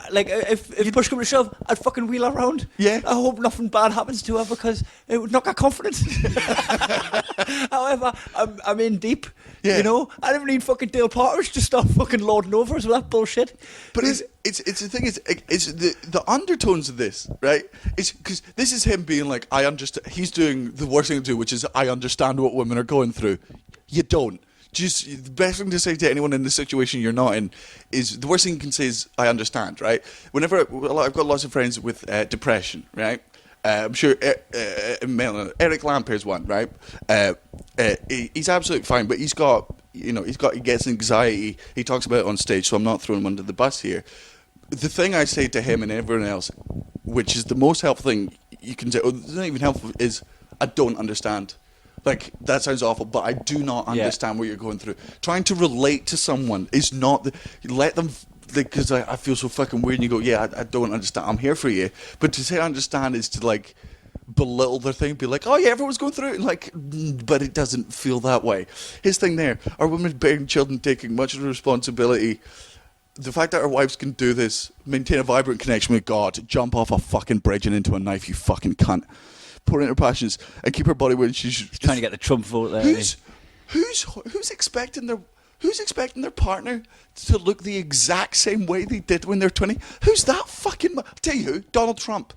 if push come to shove, I'd fucking wheel her around. Yeah. I hope nothing bad happens to her because it would knock her confidence. However, I'm in deep. Yeah. You know, I don't need fucking Dale Partridge to stop fucking lording over us with that bullshit. But it's the thing is the undertones of this, right? It's because this is him being like, I understand. He's doing the worst thing to do, which is I understand what women are going through. You don't. Just the best thing to say to anyone in the situation you're not in is the worst thing you can say is I understand, right? Whenever I've got lots of friends with depression, right? I'm sure Eric Lampere's one, right? He's absolutely fine, but he gets anxiety. He talks about it on stage, so I'm not throwing him under the bus here. The thing I say to him and everyone else, which is the most helpful thing you can say, it's not even helpful, is I don't understand. Like, that sounds awful, but I do not understand what you're going through. Trying to relate to someone is not... let them... Because I feel so fucking weird, and you go, yeah, I don't understand. I'm here for you. But to say I understand is to, like, belittle their thing, be like, oh, yeah, everyone's going through it. And like, but it doesn't feel that way. His thing there, are women bearing children taking much of the responsibility... The fact that our wives can do this, maintain a vibrant connection with God, jump off a fucking bridge and into a knife, you fucking cunt. Pour in her passions and keep her body when she's trying to get the Trump vote there. Who's expecting their partner to look the exact same way they did when they're 20? Who's that fucking... I'll tell you who. Donald Trump.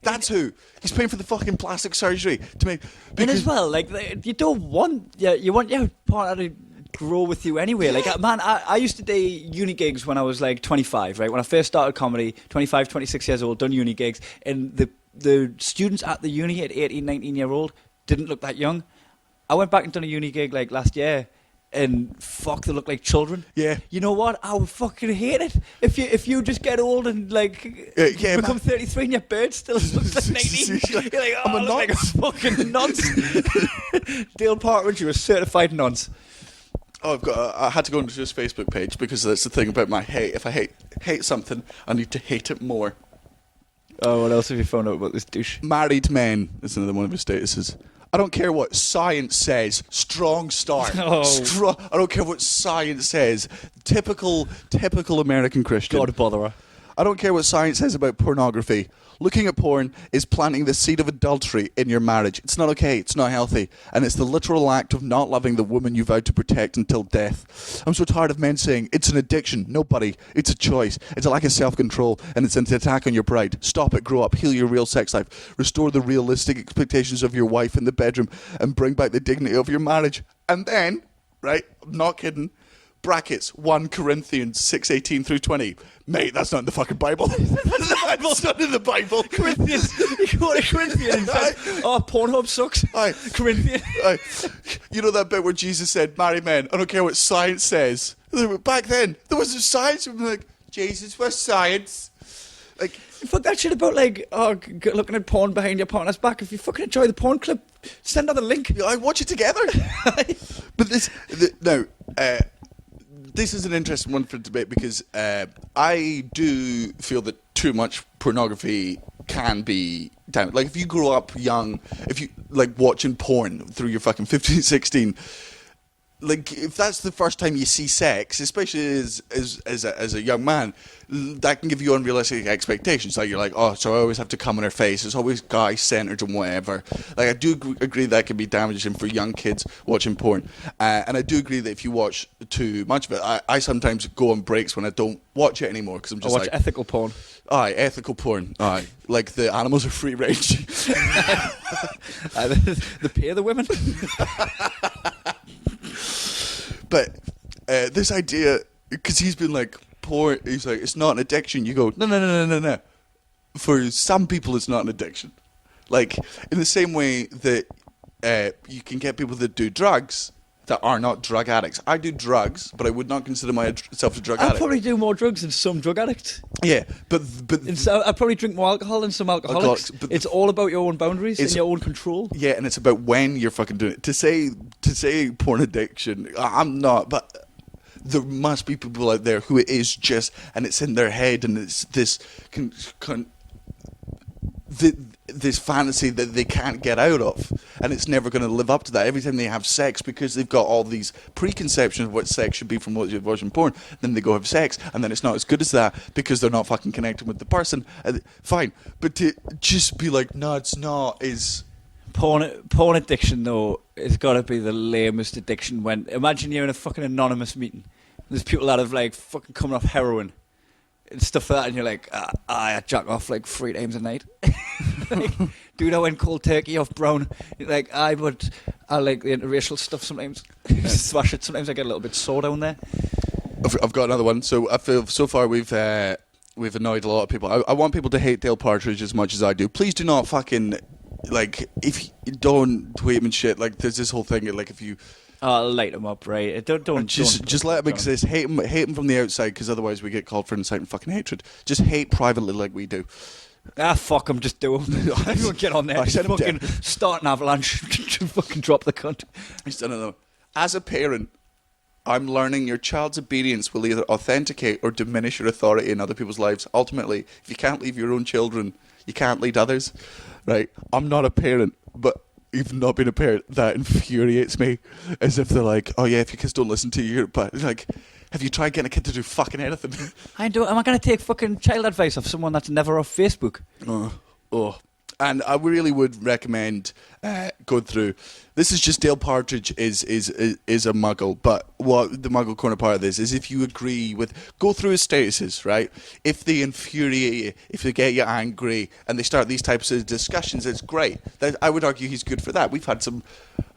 That's who. He's paying for the fucking plastic surgery to make... And as well, like, you don't want... you want your partner to grow with you anyway. Like, man, I used to do uni gigs when I was like 25, right? When I first started comedy, 25, 26 years old, done uni gigs, and the students at the uni at 18, 19-year-old didn't look that young. I went back and done a uni gig like last year, and fuck, they look like children. Yeah. You know what? I would fucking hate it if you just get old and like become 33 and your beard still looks like 19. You're like, oh, I'm a look like a fucking nonce. Dale Partridge, you're a certified nonce. Oh, I had to go into his Facebook page because that's the thing about my hate. If I hate something, I need to hate it more. Oh, what else have you found out about this douche? Married men is another one of his statuses. I don't care what science says. Strong start. Oh. I don't care what science says. Typical American Christian. God bother her. I don't care what science says about pornography. Looking at porn is planting the seed of adultery in your marriage. It's not okay. It's not healthy. And it's the literal act of not loving the woman you vowed to protect until death. I'm so tired of men saying, it's an addiction. No, buddy. It's a choice. It's a lack of self-control. And it's an attack on your pride. Stop it. Grow up. Heal your real sex life. Restore the realistic expectations of your wife in the bedroom. And bring back the dignity of your marriage. And then, right, I'm not kidding, brackets 1 Corinthians 6:18 through 20. Mate, that's not in the fucking Bible. That's not in the Bible. Corinthians. You go to Corinthians. Oh, Pornhub sucks. Aye. Corinthians. Aye. You know that bit where Jesus said, marry men, I don't care what science says. Back then, there wasn't science. I'm like, Jesus was science. Like, fuck that shit about like, looking at porn behind your partner's back. If you fucking enjoy the porn clip, send her the link. I watch it together. But this is an interesting one for debate because I do feel that too much pornography can be damaging. Like, if you grow up young, if you like watching porn through your fucking 15, 16, like, if that's the first time you see sex, especially as a young man, that can give you unrealistic expectations. Like, you're like, oh, so I always have to come in her face. It's always guy-centered and whatever. Like, I do agree that can be damaging for young kids watching porn. And I do agree that if you watch too much of it, I sometimes go on breaks when I don't watch it anymore because I'm just like... ethical porn. Aye, ethical porn. Aye. Like, the animals are free range. The pay of the women. But this idea, because he's been like, porn, he's like, it's not an addiction. You go, no. For some people, it's not an addiction. Like, in the same way that you can get people that do drugs that are not drug addicts. I do drugs, but I would not consider myself a drug I addict. probably do more drugs than some drug addicts. Yeah, but I probably drink more alcohol than some alcoholics. But it's all about your own boundaries and your own control. Yeah, and it's about when you're fucking doing it. To say porn addiction, I'm not, but there must be people out there who it is just, and it's in their head, and it's this this fantasy that they can't get out of, and it's never going to live up to that. Every time they have sex, because they've got all these preconceptions of what sex should be from what you're watching porn, then they go have sex, and then it's not as good as that because they're not fucking connecting with the person. Fine, but to just be like, no, it's not, is... Porn addiction, though, has got to be the lamest addiction. When imagine you're in a fucking anonymous meeting. There's people that have like fucking coming off heroin and stuff like that, and you're like, I jack off like 3 times a night. Like, dude, I went cold turkey off brown. You're like, but I like the interracial stuff sometimes. Smash it. Sometimes I get a little bit sore down there. I've got another one. So I feel so far we've annoyed a lot of people. I want people to hate Dale Partridge as much as I do. Please do not fucking, like, if you don't tweet him and shit. Like, there's this whole thing, like, if you... light him up, right? Don't just let him exist. Hate him from the outside, because otherwise we get called for inciting fucking hatred. Just hate privately like we do. Fuck him, just do him. Everyone get on there. Just fucking start an avalanche. Fucking drop the cunt. I don't know. As a parent, I'm learning your child's obedience will either authenticate or diminish your authority in other people's lives. Ultimately, if you can't leave your own children, you can't lead others. Right? I'm not a parent, but even not being a parent, that infuriates me. As if they're like, oh yeah, if your kids don't listen to you, but like, have you tried getting a kid to do fucking anything? Am I going to take fucking child advice off someone that's never off Facebook? And I really would recommend going through. This is just Dale Partridge is a muggle, but what the muggle corner part of this is, if you agree with, go through his statuses, right? If they infuriate you, if they get you angry, and they start these types of discussions, it's great. I would argue he's good for that. We've had some,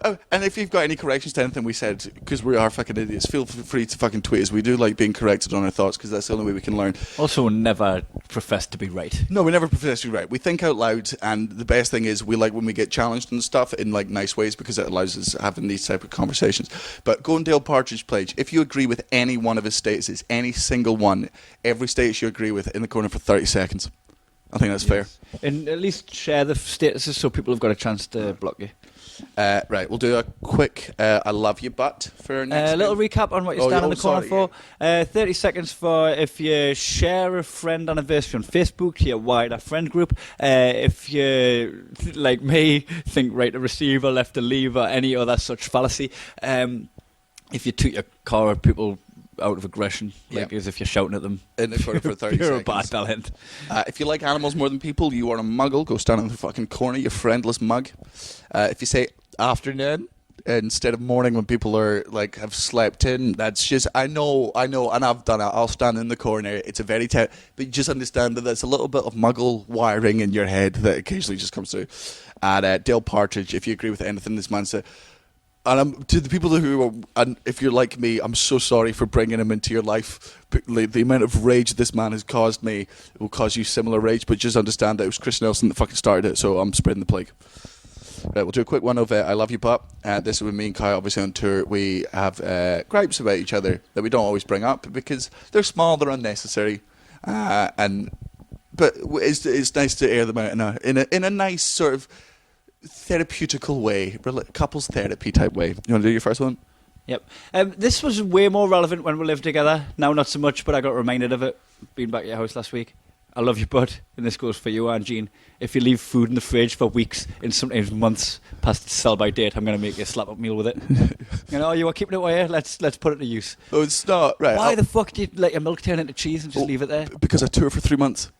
and if you've got any corrections to anything we said, because we are fucking idiots, feel free to fucking tweet us. We do like being corrected on our thoughts, because that's the only way we can learn. Also, never profess to be right. No, we never profess to be right. We think out loud, and the best thing is we like when we get challenged and stuff in like nice ways, because it allows us having these type of conversations. But go on Dale Partridge page. If you agree with any one of his statuses, any single one, every status you agree with, in the corner for 30 seconds. I think that's fair. And at least share the statuses so people have got a chance to block you. Right, we'll do a quick I love you butt for our next little recap on what you stand in the corner for. 30 seconds for if you share a friend anniversary on Facebook to your wider friend group. If you, like me, think right to receive or left to leave or any other such fallacy. If you toot your car at people out of aggression, like as if you're shouting at them in the corner for 30 you're seconds. A bad talent. If you like animals more than people, you are a muggle. Go stand in the fucking corner, you friendless mug. If you say afternoon instead of morning when people are like have slept in, that's just I know, and I've done it. I'll stand in the corner. It's a very but you just understand that there's a little bit of muggle wiring in your head that occasionally just comes through. And Dale Partridge, if you agree with anything this man said. And to the people who are, and if you're like me, I'm so sorry for bringing him into your life. The amount of rage this man has caused me will cause you similar rage, but just understand that it was Chris Nelson that fucking started it, so I'm spreading the plague. Right, we'll do a quick one of I Love You Pup. This is with me and Kai, obviously on tour. We have gripes about each other that we don't always bring up because they're small, they're unnecessary, but it's nice to air them out in a nice sort of therapeutical way, couples therapy type way. You want to do your first one? Yep. This was way more relevant when we lived together. Now not so much, but I got reminded of it being back at your house last week. I love you, bud. And this goes for you and Jean. If you leave food in the fridge for weeks and sometimes months past its sell-by date, I'm going to make you a slap-up meal with it. You are keeping it away. Let's put it to use. Oh, it's not right. Why the fuck do you let your milk turn into cheese and just leave it there? Because I tour for 3 months.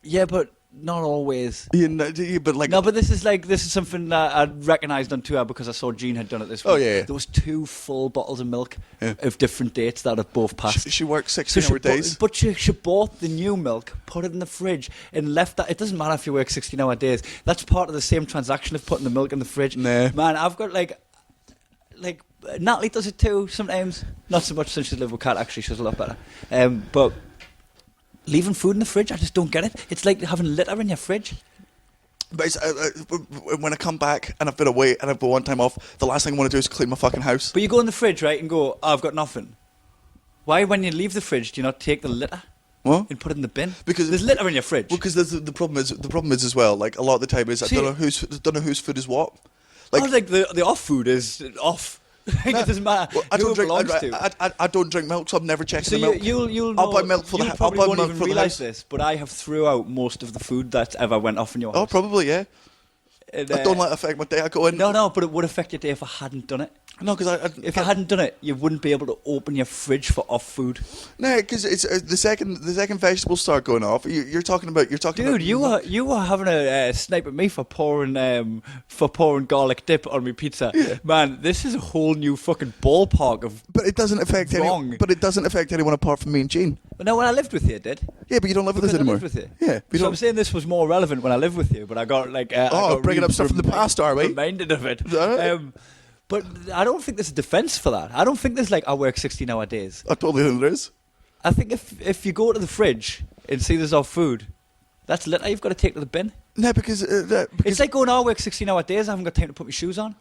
Yeah, but not always. But this is something that I recognised on tour because I saw Jean had done it this week. Oh yeah. There was 2 full bottles of milk of different dates that have both passed. She works 16-hour days. But she bought the new milk, put it in the fridge, and left that. It doesn't matter if you work 16-hour days. That's part of the same transaction of putting the milk in the fridge. Nah. Man, I've got like Natalie does it too sometimes. Not so much since she's lived with Kat. Actually, she's a lot better. But leaving food in the fridge, I just don't get it. It's like having litter in your fridge. But when I come back and I've been away and I've got one time off, the last thing I want to do is clean my fucking house. But you go in the fridge, right, and go, oh, I've got nothing. Why, when you leave the fridge, do you not take the litter What? and put it in the bin? Because there's litter in your fridge. Well, because the problem is as well. Like a lot of the time is I don't know whose food is what. Like the off food is off. It doesn't matter. Well, I who don't it drink. belongs to. I don't drink milk, so I'm never checking So the milk. you'll I'll know, buy milk for the you house. probably I'll buy won't milk even for the realise house. this, but I have threw out most of the food that ever went off in your house. Oh, probably, yeah. And, I don't let it affect my day. I go in. No, but it would affect your day if I hadn't done it. No, because If I hadn't done it, you wouldn't be able to open your fridge for off food. No, because it's the second vegetables start going off. You're talking about. Dude, you were having a snipe at me for pouring garlic dip on my pizza. Yeah. Man, this is a whole new fucking ballpark of. But it doesn't affect anyone. But it doesn't affect anyone apart from me and Jean. No, when I lived with you, it did. Yeah, but you don't live with us anymore. I lived with you. Yeah, So I'm saying this was more relevant when I lived with you, but I got like. Bringing up stuff from the past, are we? Reminded of it. Is that right? But I don't think there's a defence for that. I don't think there's like I work 16-hour days. I totally think there is. I think if you go to the fridge and see there's off food, that's litter you've got to take to the bin. No, because It's like going, I work 16-hour days, I haven't got time to put my shoes on.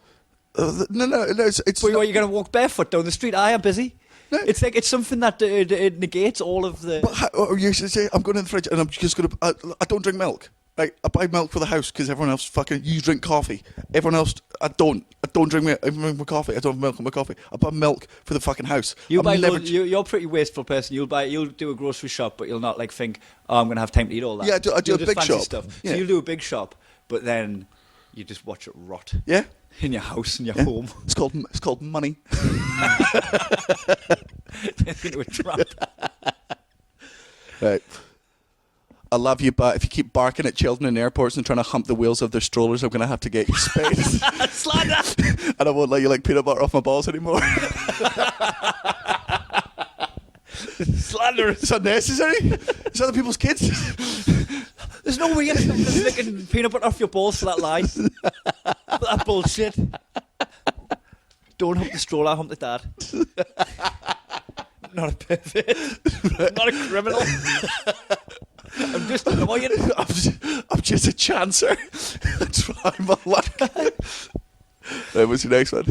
no. It's But you're going to walk barefoot down the street. I am busy. No. It's like it's something that it negates all of the. But you should say I'm going in the fridge and I'm just going to. I don't drink milk. Right, I buy milk for the house because everyone else you drink coffee. Everyone else, I don't drink milk. I drink my coffee. I don't have milk in my coffee. I buy milk for the fucking house. You're a pretty wasteful person. You'll do a grocery shop, but you'll not like think, oh, I'm going to have time to eat all that. Yeah, I do You'll a just big fancy shop. Stuff. Yeah. So you'll do a big shop, but then you just watch it rot. Yeah. In your house, in your Yeah. home. It's called money. Into a trap. Right. I love you, but if you keep barking at children in airports and trying to hump the wheels of their strollers, I'm going to have to get you spayed. Slander! And I won't let you like peanut butter off my balls anymore. Slander! Is that necessary? Is that other people's kids? There's no way you're licking peanut butter off your balls for that lie. That bullshit. Don't hump the stroller, hump the dad. Not a pervert. Not a criminal. I'm just annoying. I'm just a chancer. Try my luck. Right, what's your next one?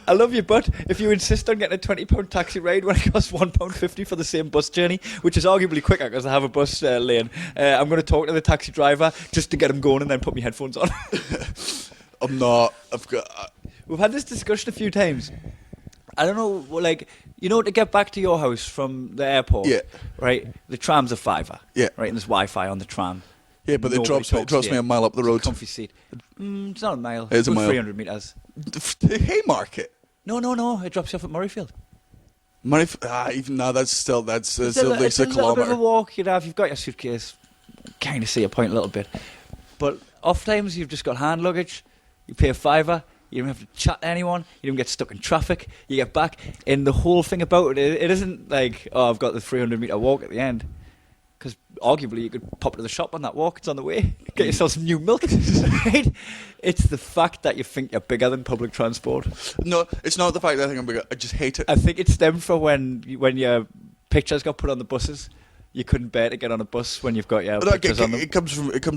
I love you, but if you insist on getting a £20 taxi ride when it costs £1.50 for the same bus journey, which is arguably quicker because I have a bus lane, I'm going to talk to the taxi driver just to get him going and then put my headphones on. I'm not. I've got. We've had this discussion a few times. I don't know, like, to get back to your house from the airport, Yeah. right? The tram's a £5, Yeah. right? And there's Wi-Fi on the tram. Yeah, but it Nobody drops talks to me you. a mile up the road. Comfy seat. It's not a mile. It is a Good mile. 300 metres. The Haymarket. No. It drops you off at Murrayfield. Even now that's at It's least a a little bit of kilometre. a walk. You've got your suitcase. Kind of see your point a little bit. But oftentimes you've just got hand luggage. You pay a £5. You don't have to chat to anyone. You don't get stuck in traffic. You get back. And the whole thing about it isn't like, oh, I've got the 300-metre walk at the end. Because arguably you could pop to the shop on that walk. It's on the way. Get yourself some new milk. Right? It's the fact that you think you're bigger than public transport. No, it's not the fact that I think I'm bigger. I just hate it. I think it stemmed from when your pictures got put on the buses. You couldn't bear to get on a bus when you've got your pictures on them. It comes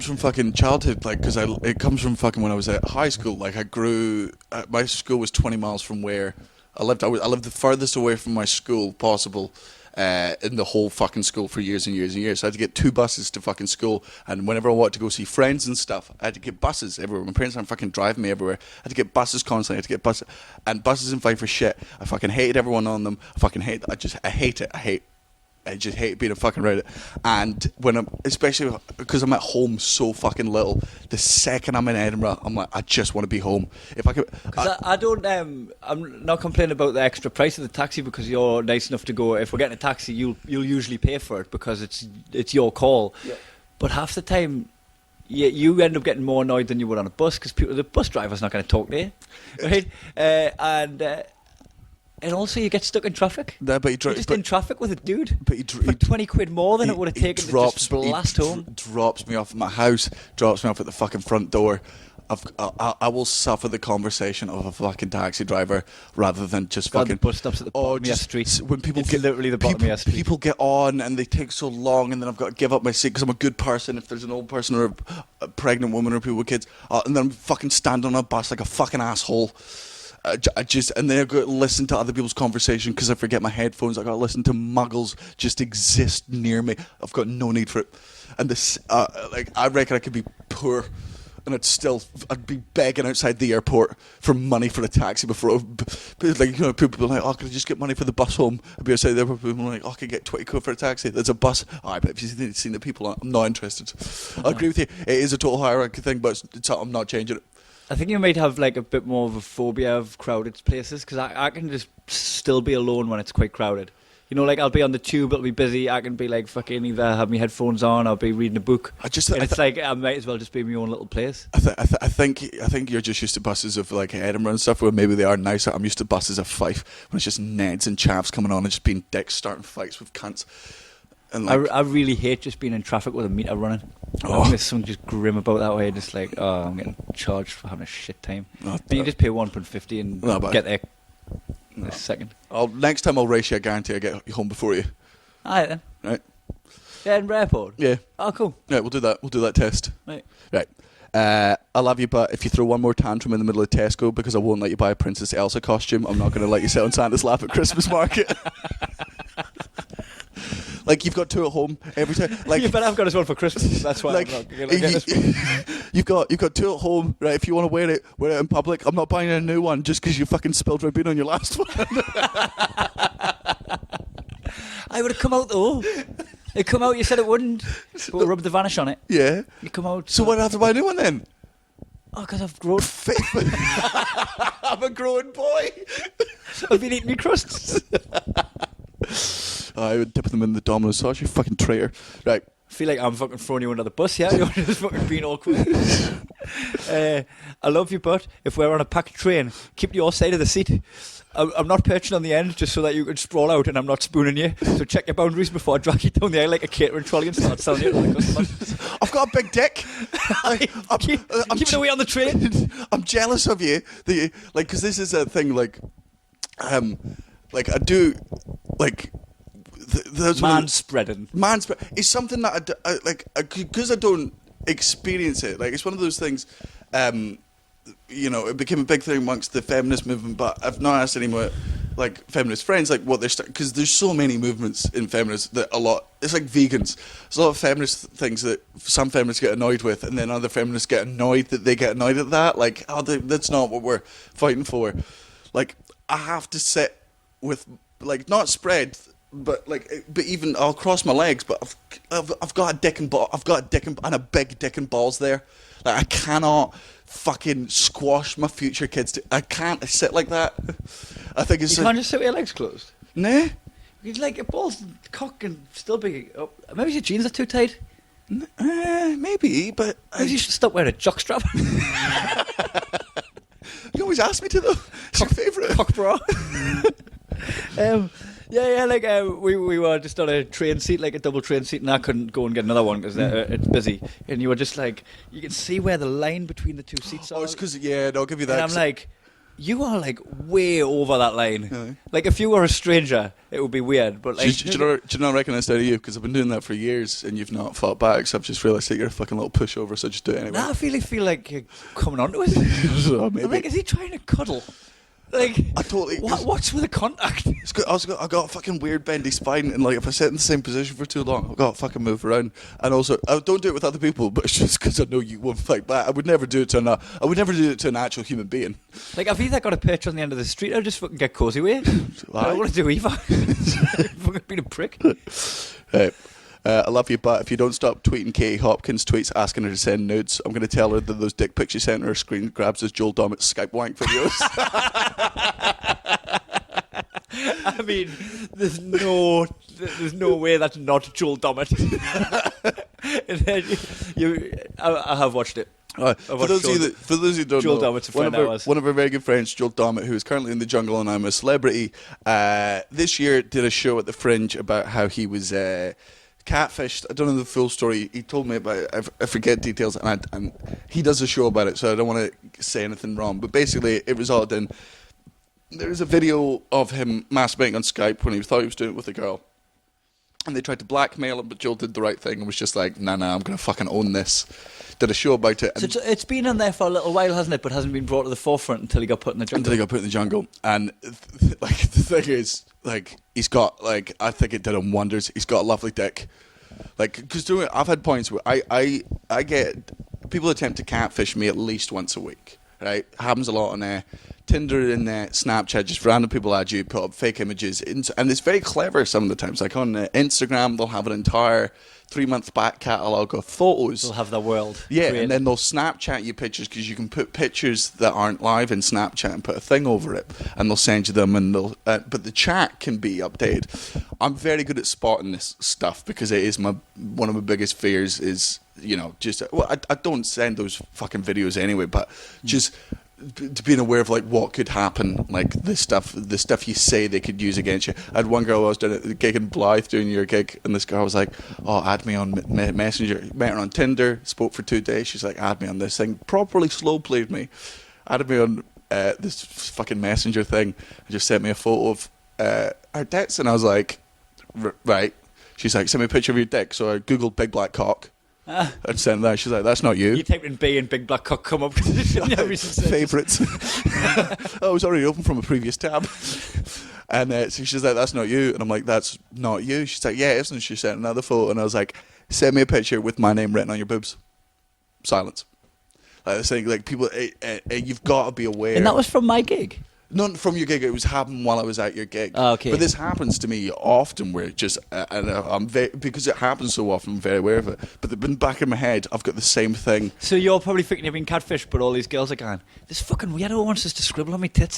from fucking childhood, like, because it comes from fucking when I was at high school. Like, I grew. My school was 20 miles from where I lived. I lived the furthest away from my school possible. In the whole fucking school for years and years and years. So I had to get 2 buses to fucking school, and whenever I wanted to go see friends and stuff, I had to get buses everywhere. My parents aren't fucking driving me everywhere. I had to get buses constantly. I had to get buses, and buses and fine for shit. I fucking hated everyone on them. I hate it. I just hate being a fucking around it. And especially because I'm at home so fucking little, the second I'm in Edinburgh, I'm like, I just want to be home. If I could, I don't. I'm not complaining about the extra price of the taxi because you're nice enough to go. If we're getting a taxi, you'll usually pay for it because it's your call. Yeah. But half the time, you end up getting more annoyed than you would on a bus because the bus driver's not going to talk to you, right? And also, you get stuck in traffic. No, but you're just in traffic with a dude but for 20 quid more than it would have taken to just blast home. Drops me off at my house, drops me off at the fucking front door. I will suffer the conversation of a fucking taxi driver rather than just God, fucking the bus stops at the bottom of your street. When people It's get literally the bottom of your street. people get on and they take so long, and then I've got to give up my seat because I'm a good person. If there's an old person or a pregnant woman or people with kids, and then I'm fucking stand on a bus like a fucking asshole. And then I've got to listen to other people's conversation because I forget my headphones. I've got to listen to muggles just exist near me. I've got no need for it. And this, I reckon I could be poor, and I'd be begging outside the airport for money for a taxi before, people are like, oh, can I just get money for the bus home? I'd be outside the airport, people are like, oh, I can get 20 quid for a taxi. There's a bus. But if you've seen the people, I'm not interested. I agree with you. It is a total hierarchy thing, but I'm not changing it. I think you might have like a bit more of a phobia of crowded places, because I can just still be alone when it's quite crowded. You know, like I'll be on the tube, it'll be busy. I can be like fucking either have my headphones on, I'll be reading a book. It's like I might as well just be in my own little place. I think you're just used to buses of like Edinburgh and stuff where maybe they are nicer. I'm used to buses of Fife when it's just Neds and chavs coming on and just being dicks starting fights with cunts. And like, I really hate just being in traffic with a meter running. There's something just grim about that way. Just like, I'm getting charged for having a shit time. And you just pay £1.50 and get there in a second. Next time I'll race you, I guarantee I get home before you. Alright then. Right. Edinburgh Airport? Yeah. Oh, cool. Yeah, we'll do that. We'll do that test. Right. I love you, but if you throw one more tantrum in the middle of Tesco because I won't let you buy a Princess Elsa costume, I'm not going to let you sit on Santa's lap at Christmas market. Like, you've got two at home every time. Like, yeah, but I've got this one for Christmas. That's why like, I'm not going to get this. You've got two at home, right? If you want to wear it in public. I'm not buying a new one just because you fucking spilled Ribena on your last one. I would have come out though. It come out. You said it wouldn't. But rub the vanish on it. Yeah. You come out. So why do I have to buy a new one then? Oh, because I've grown. I'm a growing boy. I've been eating me crusts. I would dip them in the Domino's sauce, you fucking traitor. Right. I feel like I'm fucking throwing you under the bus, yeah? You're just fucking being awkward. I love you, but if we're on a packed train, keep your side of the seat. I'm not perching on the end just so that you can sprawl out and I'm not spooning you. So check your boundaries before I drag you down the aisle like a catering trolley and start selling you to the customers. I've got a big dick. Keep it away on the train. I'm jealous of you. Because this is a thing, like I do, like... Man-spreading. It's something that I like, because I don't experience it. Like, it's one of those things, it became a big thing amongst the feminist movement, but I've not asked any more, like, feminist friends, like, what they're because there's so many movements in feminists that it's like vegans. There's a lot of feminist things that some feminists get annoyed with, and then other feminists get annoyed that they get annoyed at that. Like, that's not what we're fighting for. Like, I have to sit with, like, not spread... But even I'll cross my legs. But I've got a dick and a big dick and balls there. Like, I cannot fucking squash my future kids. I can't sit like that. I think it's. You can't just sit with your legs closed. Nah. You'd like your balls, cock, and still be. Oh, maybe your jeans are too tight. Maybe, but maybe you should stop wearing a jockstrap. You always ask me to though. It's your favourite cock bra. Yeah, like we were just on a train seat, like a double train seat, and I couldn't go and get another one because it's busy. And you were just like, you can see where the line between the two seats are. Oh, it's because, I'll give you that. And I'm like, you are like way over that line. Yeah. Like, if you were a stranger, it would be weird. But like, do you not recognise that of you? Because I've been doing that for years, and you've not fought back. So I've just realised that you're a fucking little pushover. So just do it anyway. Now I feel like you're coming onto it. I'm like, is he trying to cuddle? Like, I totally. What's with the contact? It's good. I got a fucking weird bendy spine, and like if I sit in the same position for too long, I've got to fucking move around. And also, I don't do it with other people, but it's just because I know you won't fight back. I would never do it to an actual human being. Like, I've either got a perch on the end of the street, or just fucking get cosy with it. I don't want to do either. Fucking being a prick. Right. I love you, but if you don't stop tweeting Katie Hopkins tweets asking her to send nudes, I'm going to tell her that those dick pics you sent her screen grabs as Joel Dommett's Skype wank videos. I mean, there's no way that's not Joel Dommett. I have watched it. For those of you who don't Joel know, Dommett's a friend of ours. One of our very good friends, Joel Dommett, who is currently in the jungle and I'm a celebrity, this year did a show at the Fringe about how he was catfished. I don't know the full story. He told me about it. I forget details, and he does a show about it, so I don't want to say anything wrong. But basically, it resulted in there's a video of him masturbating on Skype when he thought he was doing it with a girl. And they tried to blackmail him, but Joel did the right thing and was just like, nah, I'm going to fucking own this. Did a show about it. So it's been in there for a little while, hasn't it? But hasn't been brought to the forefront until he got put in the jungle. Until he got put in the jungle. And, like, the thing is, like, he's got, like, I think it did him wonders. He's got a lovely dick. Like, because I've had points where I get, people attempt to catfish me at least once a week, right? Happens a lot on Tinder and Snapchat, just random people add you, put up fake images, and it's very clever some of the times. Like on Instagram, they'll have an entire 3-month back catalogue of photos. They'll have the world. Yeah, created. And then they'll Snapchat you pictures because you can put pictures that aren't live in Snapchat and put a thing over it, and they'll send you them, and they'll. But the chat can be updated. I'm very good at spotting this stuff because it is one of my biggest fears. Is just I don't send those fucking videos anyway, but just to being aware of like what could happen, like the stuff you say they could use against you. I had one girl I was doing a gig in Blythe doing your gig, and this girl was like, "Oh, add me on Messenger." Met her on Tinder, spoke for 2 days. She's like, "Add me on this thing." Properly slow played me, added me on this fucking Messenger thing, and just sent me a photo of her tits, and I was like, "Right." She's like, "Send me a picture of your dick." So I googled big black cock. And sent that. She's like, "That's not you." You typed in B and big black cock come up. Favourites. Oh, it was already open from a previous tab. And so she's like, "That's not you." And I'm like, "That's not you." She's like, "Yeah, it isn't." She sent another photo, and I was like, "Send me a picture with my name written on your boobs." Silence. Like I was saying, like people, you've got to be aware. And that was from my gig. Not from your gig. It was happening while I was at your gig. Oh, okay. But this happens to me often, where it just and I'm because it happens so often. I'm very aware of it. But in the back of my head, I've got the same thing. So you're probably thinking you've been catfished, but all these girls are going, "This fucking weirdo wants us to scribble on me tits."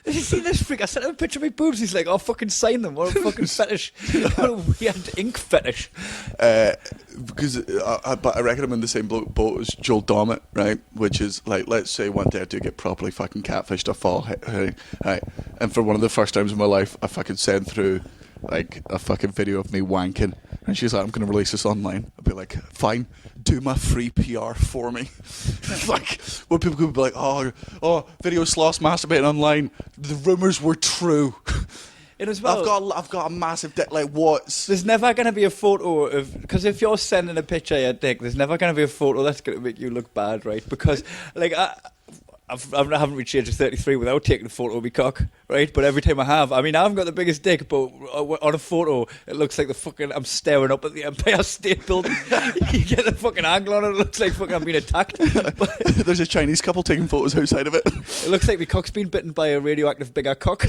Have you seen this freak? I sent him a picture of my boobs. He's like, "Oh, fucking sign them." What a fucking fetish. What a weird ink fetish. But I reckon I'm in the same boat as Joel Dommett, right? Which is like, let's say one day I do get properly fucking catfished, I fall, right? And for one of the first times in my life, I fucking send through like a fucking video of me wanking, and she's like, "I'm going to release this online." I'll be like, "Fine, do my free PR for me." Like, when people could be like, oh, video Sloss masturbating online, the rumours were true. It as well. I've got a massive dick. Like, what? There's never going to be a photo of, because if you're sending a picture of your dick, there's never going to be a photo that's going to make you look bad, right? Because like I haven't reached the age of 33 without taking a photo of my cock, right? But every time I have, I mean, I haven't got the biggest dick, but on a photo, it looks like I'm staring up at the Empire State Building. You get the fucking angle on it, it looks like fucking I'm being attacked. There's a Chinese couple taking photos outside of it. It looks like my cock's been bitten by a radioactive bigger cock.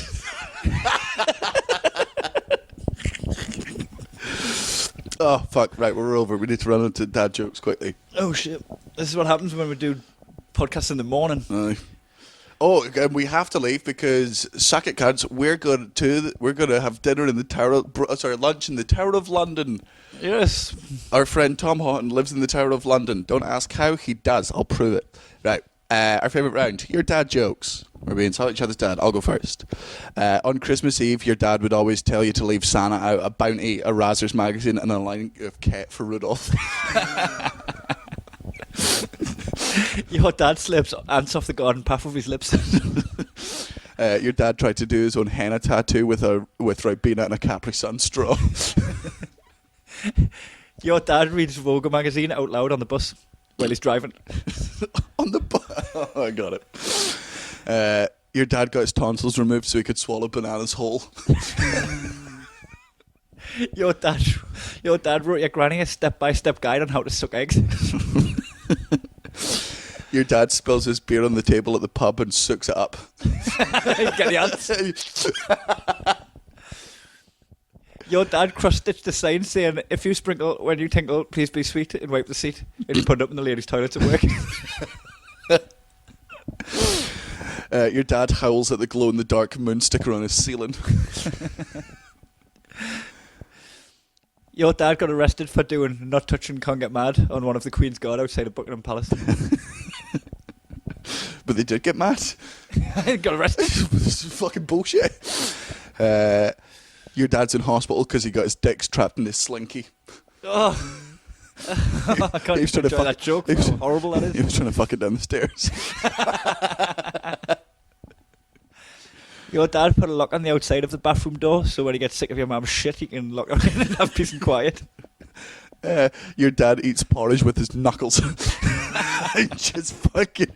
Oh, fuck. Right, we're over. We need to run into dad jokes quickly. Oh, shit. This is what happens when we do podcasts in the morning. And we have to leave because suck it, cunts. We're going to have dinner in the lunch in the Tower of London. Yes. Our friend Tom Houghton lives in the Tower of London. Don't ask how, he does. I'll prove it. Right. Our favourite round, your dad jokes, where we insult each other's dad. I'll go first. On Christmas Eve, your dad would always tell you to leave Santa out a bounty, a Razzers magazine, and a line of Ket for Rudolph. Your dad slips ants off the garden path with his lips. Your dad tried to do his own henna tattoo with Ribena and a Capri Sun straw. Your dad reads Vogue magazine out loud on the bus while he's driving. On the bus? Oh, I got it. Your dad got his tonsils removed so he could swallow bananas whole. Your dad wrote your granny a step-by-step guide on how to suck eggs. Your dad spills his beer on the table at the pub and sucks it up. Get the ants. Your dad cross-stitched a sign saying, "If you sprinkle when you tinkle, please be sweet," and wipe the seat. And he put it up in the ladies' toilets at work. Your dad howls at the glow-in-the-dark moon sticker on his ceiling. Your dad got arrested for doing Not Touching Can't Get Mad on one of the Queen's Guard outside of Buckingham Palace. But they did get mad. Got arrested. This is fucking bullshit. Your dad's in hospital because he got his dicks trapped in his slinky. Oh. I can't He was trying to enjoy that joke. How horrible that is. He was trying to fuck it down the stairs. Your dad put a lock on the outside of the bathroom door, so when he gets sick of your mum's shit, he can lock it in and have peace and quiet. Your dad eats porridge with his knuckles. Just fucking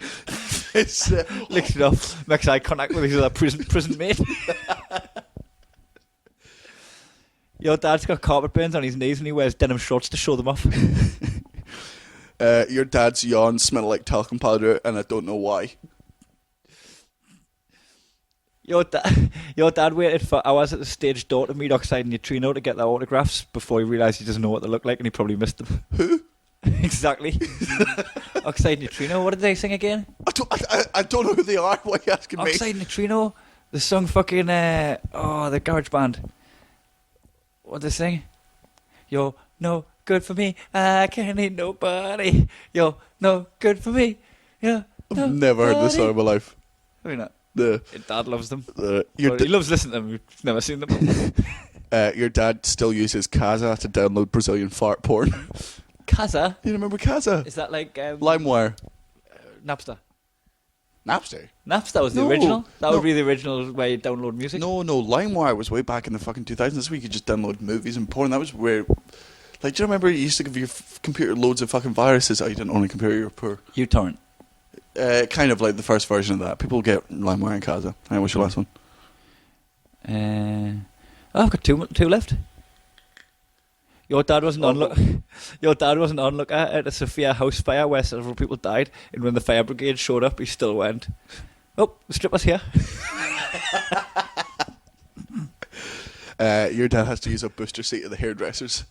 licks it off, makes eye contact with his other prison mate. Your dad's got carpet burns on his knees and he wears denim shorts to show them off. Your dad's yawns smell like talcum powder, and I don't know why. Your dad waited for hours at the stage door to meet Oxide and Neutrino to get their autographs before he realised he doesn't know what they look like and he probably missed them. Who? Exactly. Oxide and Neutrino, what did they sing again? I don't know who they are. Why are you asking me? Oxide and Neutrino, the song fucking, the garage band. What did they sing? You're no good for me, I can't need nobody. You're no good for me. I've never heard this song in my life. I mean, Your dad loves them. he loves listening to them. We've never seen them. Your dad still uses Kazaa to download Brazilian fart porn. Kazaa? You remember Kazaa? Is that like LimeWire? Napster? Napster? Napster was the No, original? That no. would be the original way you download music? No, LimeWire was way back in the fucking 2000s. That's where you could just download movies and porn. That was where... Like, do you remember you used to give your computer loads of fucking viruses? Oh, you didn't own a computer, you were poor. uTorrent. Kind of like the first version of that. People get LimeWire and Kazaa. Hey, what's your last one? I've got two left. Your dad wasn't on look at a Sofia house fire where several people died, and when the fire brigade showed up, he still went, "Oh, the stripper's here." Your dad has to use a booster seat at the hairdressers.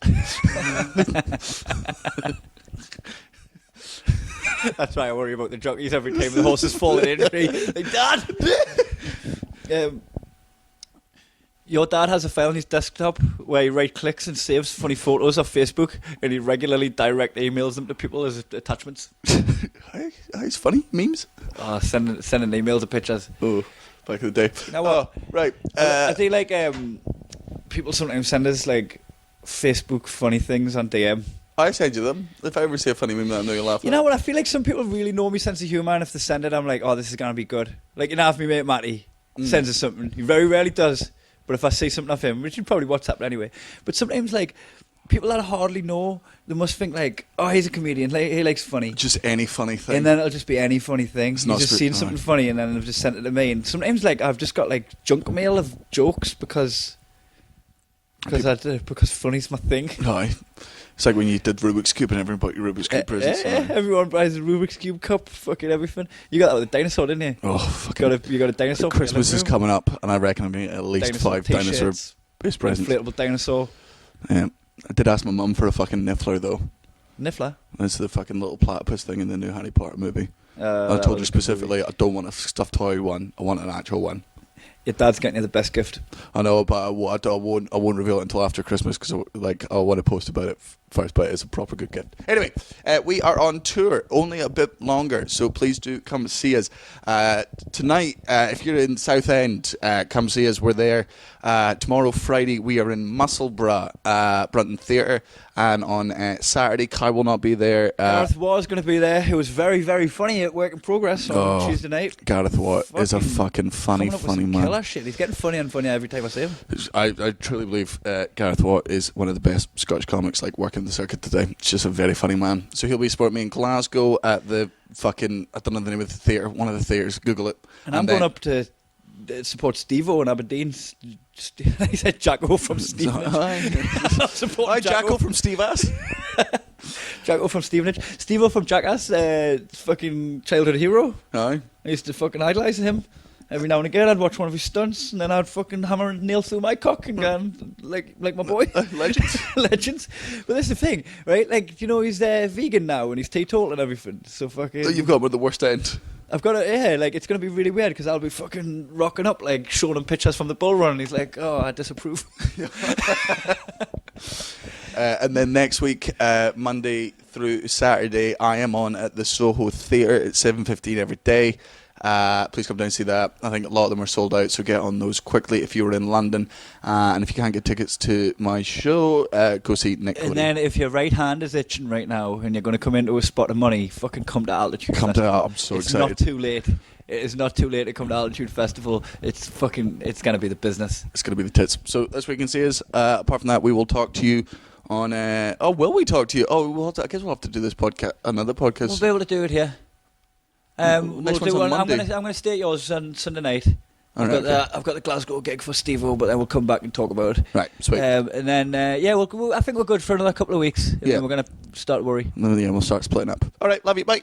That's why I worry about the jockeys every time the horse is falling in. Like, Dad! Your dad has a file on his desktop where he right-clicks and saves funny photos off Facebook, and he regularly direct emails them to people as attachments. It's funny. Memes? Oh, sending emails of pictures. Oh, back in the day. You know what? Right. I think like people sometimes send us like Facebook funny things on DM. I send you them. If I ever see a funny meme that I know you'll laugh at. You know what? I feel like some people really know my sense of humour, and if they send it, I'm like, oh, this is going to be good. Like, you know, if my mate Matty sends us something, he very rarely does, but if I see something off him, which would probably WhatsApp anyway, but sometimes, like, people that I hardly know, they must think, like, oh, he's a comedian, like, he likes funny. Just any funny thing. And then it'll just be any funny thing. It's He's not just seen something funny, and then they've just sent it to me. And sometimes, like, I've just got, like, junk mail of jokes because funny's my thing. Aye. It's like when you did Rubik's Cube and everyone bought your Rubik's Cube presents. Everyone buys a Rubik's Cube cup, fucking everything. You got that with a dinosaur, didn't you? Oh, fucking... You got a dinosaur. Christmas is coming up, and I reckon I'm going to get at least Dinosaur 5 dinosaur-based presents. Inflatable dinosaur. I did ask my mum for a fucking niffler, though. Niffler? It's the fucking little platypus thing in the new Harry Potter movie. I told her specifically, I don't want a stuffed toy one, I want an actual one. Your dad's getting you the best gift. I know, but I won't reveal it until after Christmas because I want to post about it first. But it's a proper good gift. Anyway, we are on tour, only a bit longer, so please do come see us tonight. If you're in Southend, come see us. We're there tomorrow, Friday. We are in Musselburgh, Brunton Theatre, and on Saturday, Kai will not be there. Gareth was going to be there. It was very, very funny at Work in Progress on Tuesday night. Gareth Watt is a fucking funny man. Killer shit. He's getting funnier and funnier every time I see him. I truly believe Gareth Watt is one of the best Scottish comics like working the circuit today. It's just a very funny man. So he'll be supporting me in Glasgow at the fucking, I don't know the name of the theatre, one of the theatres, Google it. And I'm going up to support Steve-O in Aberdeen. He said Jacko from Stevenage. Hi, Jacko from Steve-Ass. Jacko from Stevenage. Steve-O from Jackass, fucking childhood hero. Aye. I used to fucking idolise him. Every now and again, I'd watch one of his stunts, and then I'd fucking hammer and nail through my cock and go, like my boy. Legends. Legends. But that's the thing, right? Like, you know, he's vegan now, and he's teetotal and everything. So fucking... You've got him at the worst end. I've got it, yeah, like, it's going to be really weird, because I'll be fucking rocking up, like, showing him pictures from the bull run, and he's like, oh, I disapprove. And then next week, Monday through Saturday, I am on at the Soho Theatre at 7:15 every day. Please come down and see that. I think a lot of them are sold out, so get on those quickly if you were in London. And if you can't get tickets to my show, go see Nick Cody. And then if your right hand is itching right now and you're going to come into a spot of money, fucking come to Altitude Festival. I'm so excited. It's not too late. It is not too late to come to Altitude Festival. It's going to be the business. It's going to be the tits. So that's what you can see us. Apart from that, we will talk to you on... will we talk to you? I guess we'll have to do this podcast, another podcast. We'll be able to do it here. Next one's on Monday. I'm going to stay at yours on Sunday night. All right, I've got the Glasgow gig for Steve-O, but then we'll come back and talk about it. Right, sweet. And then, I think we're good for another couple of weeks. And then we're going to start worry. Yeah, we'll start splitting up. All right, love you, bye.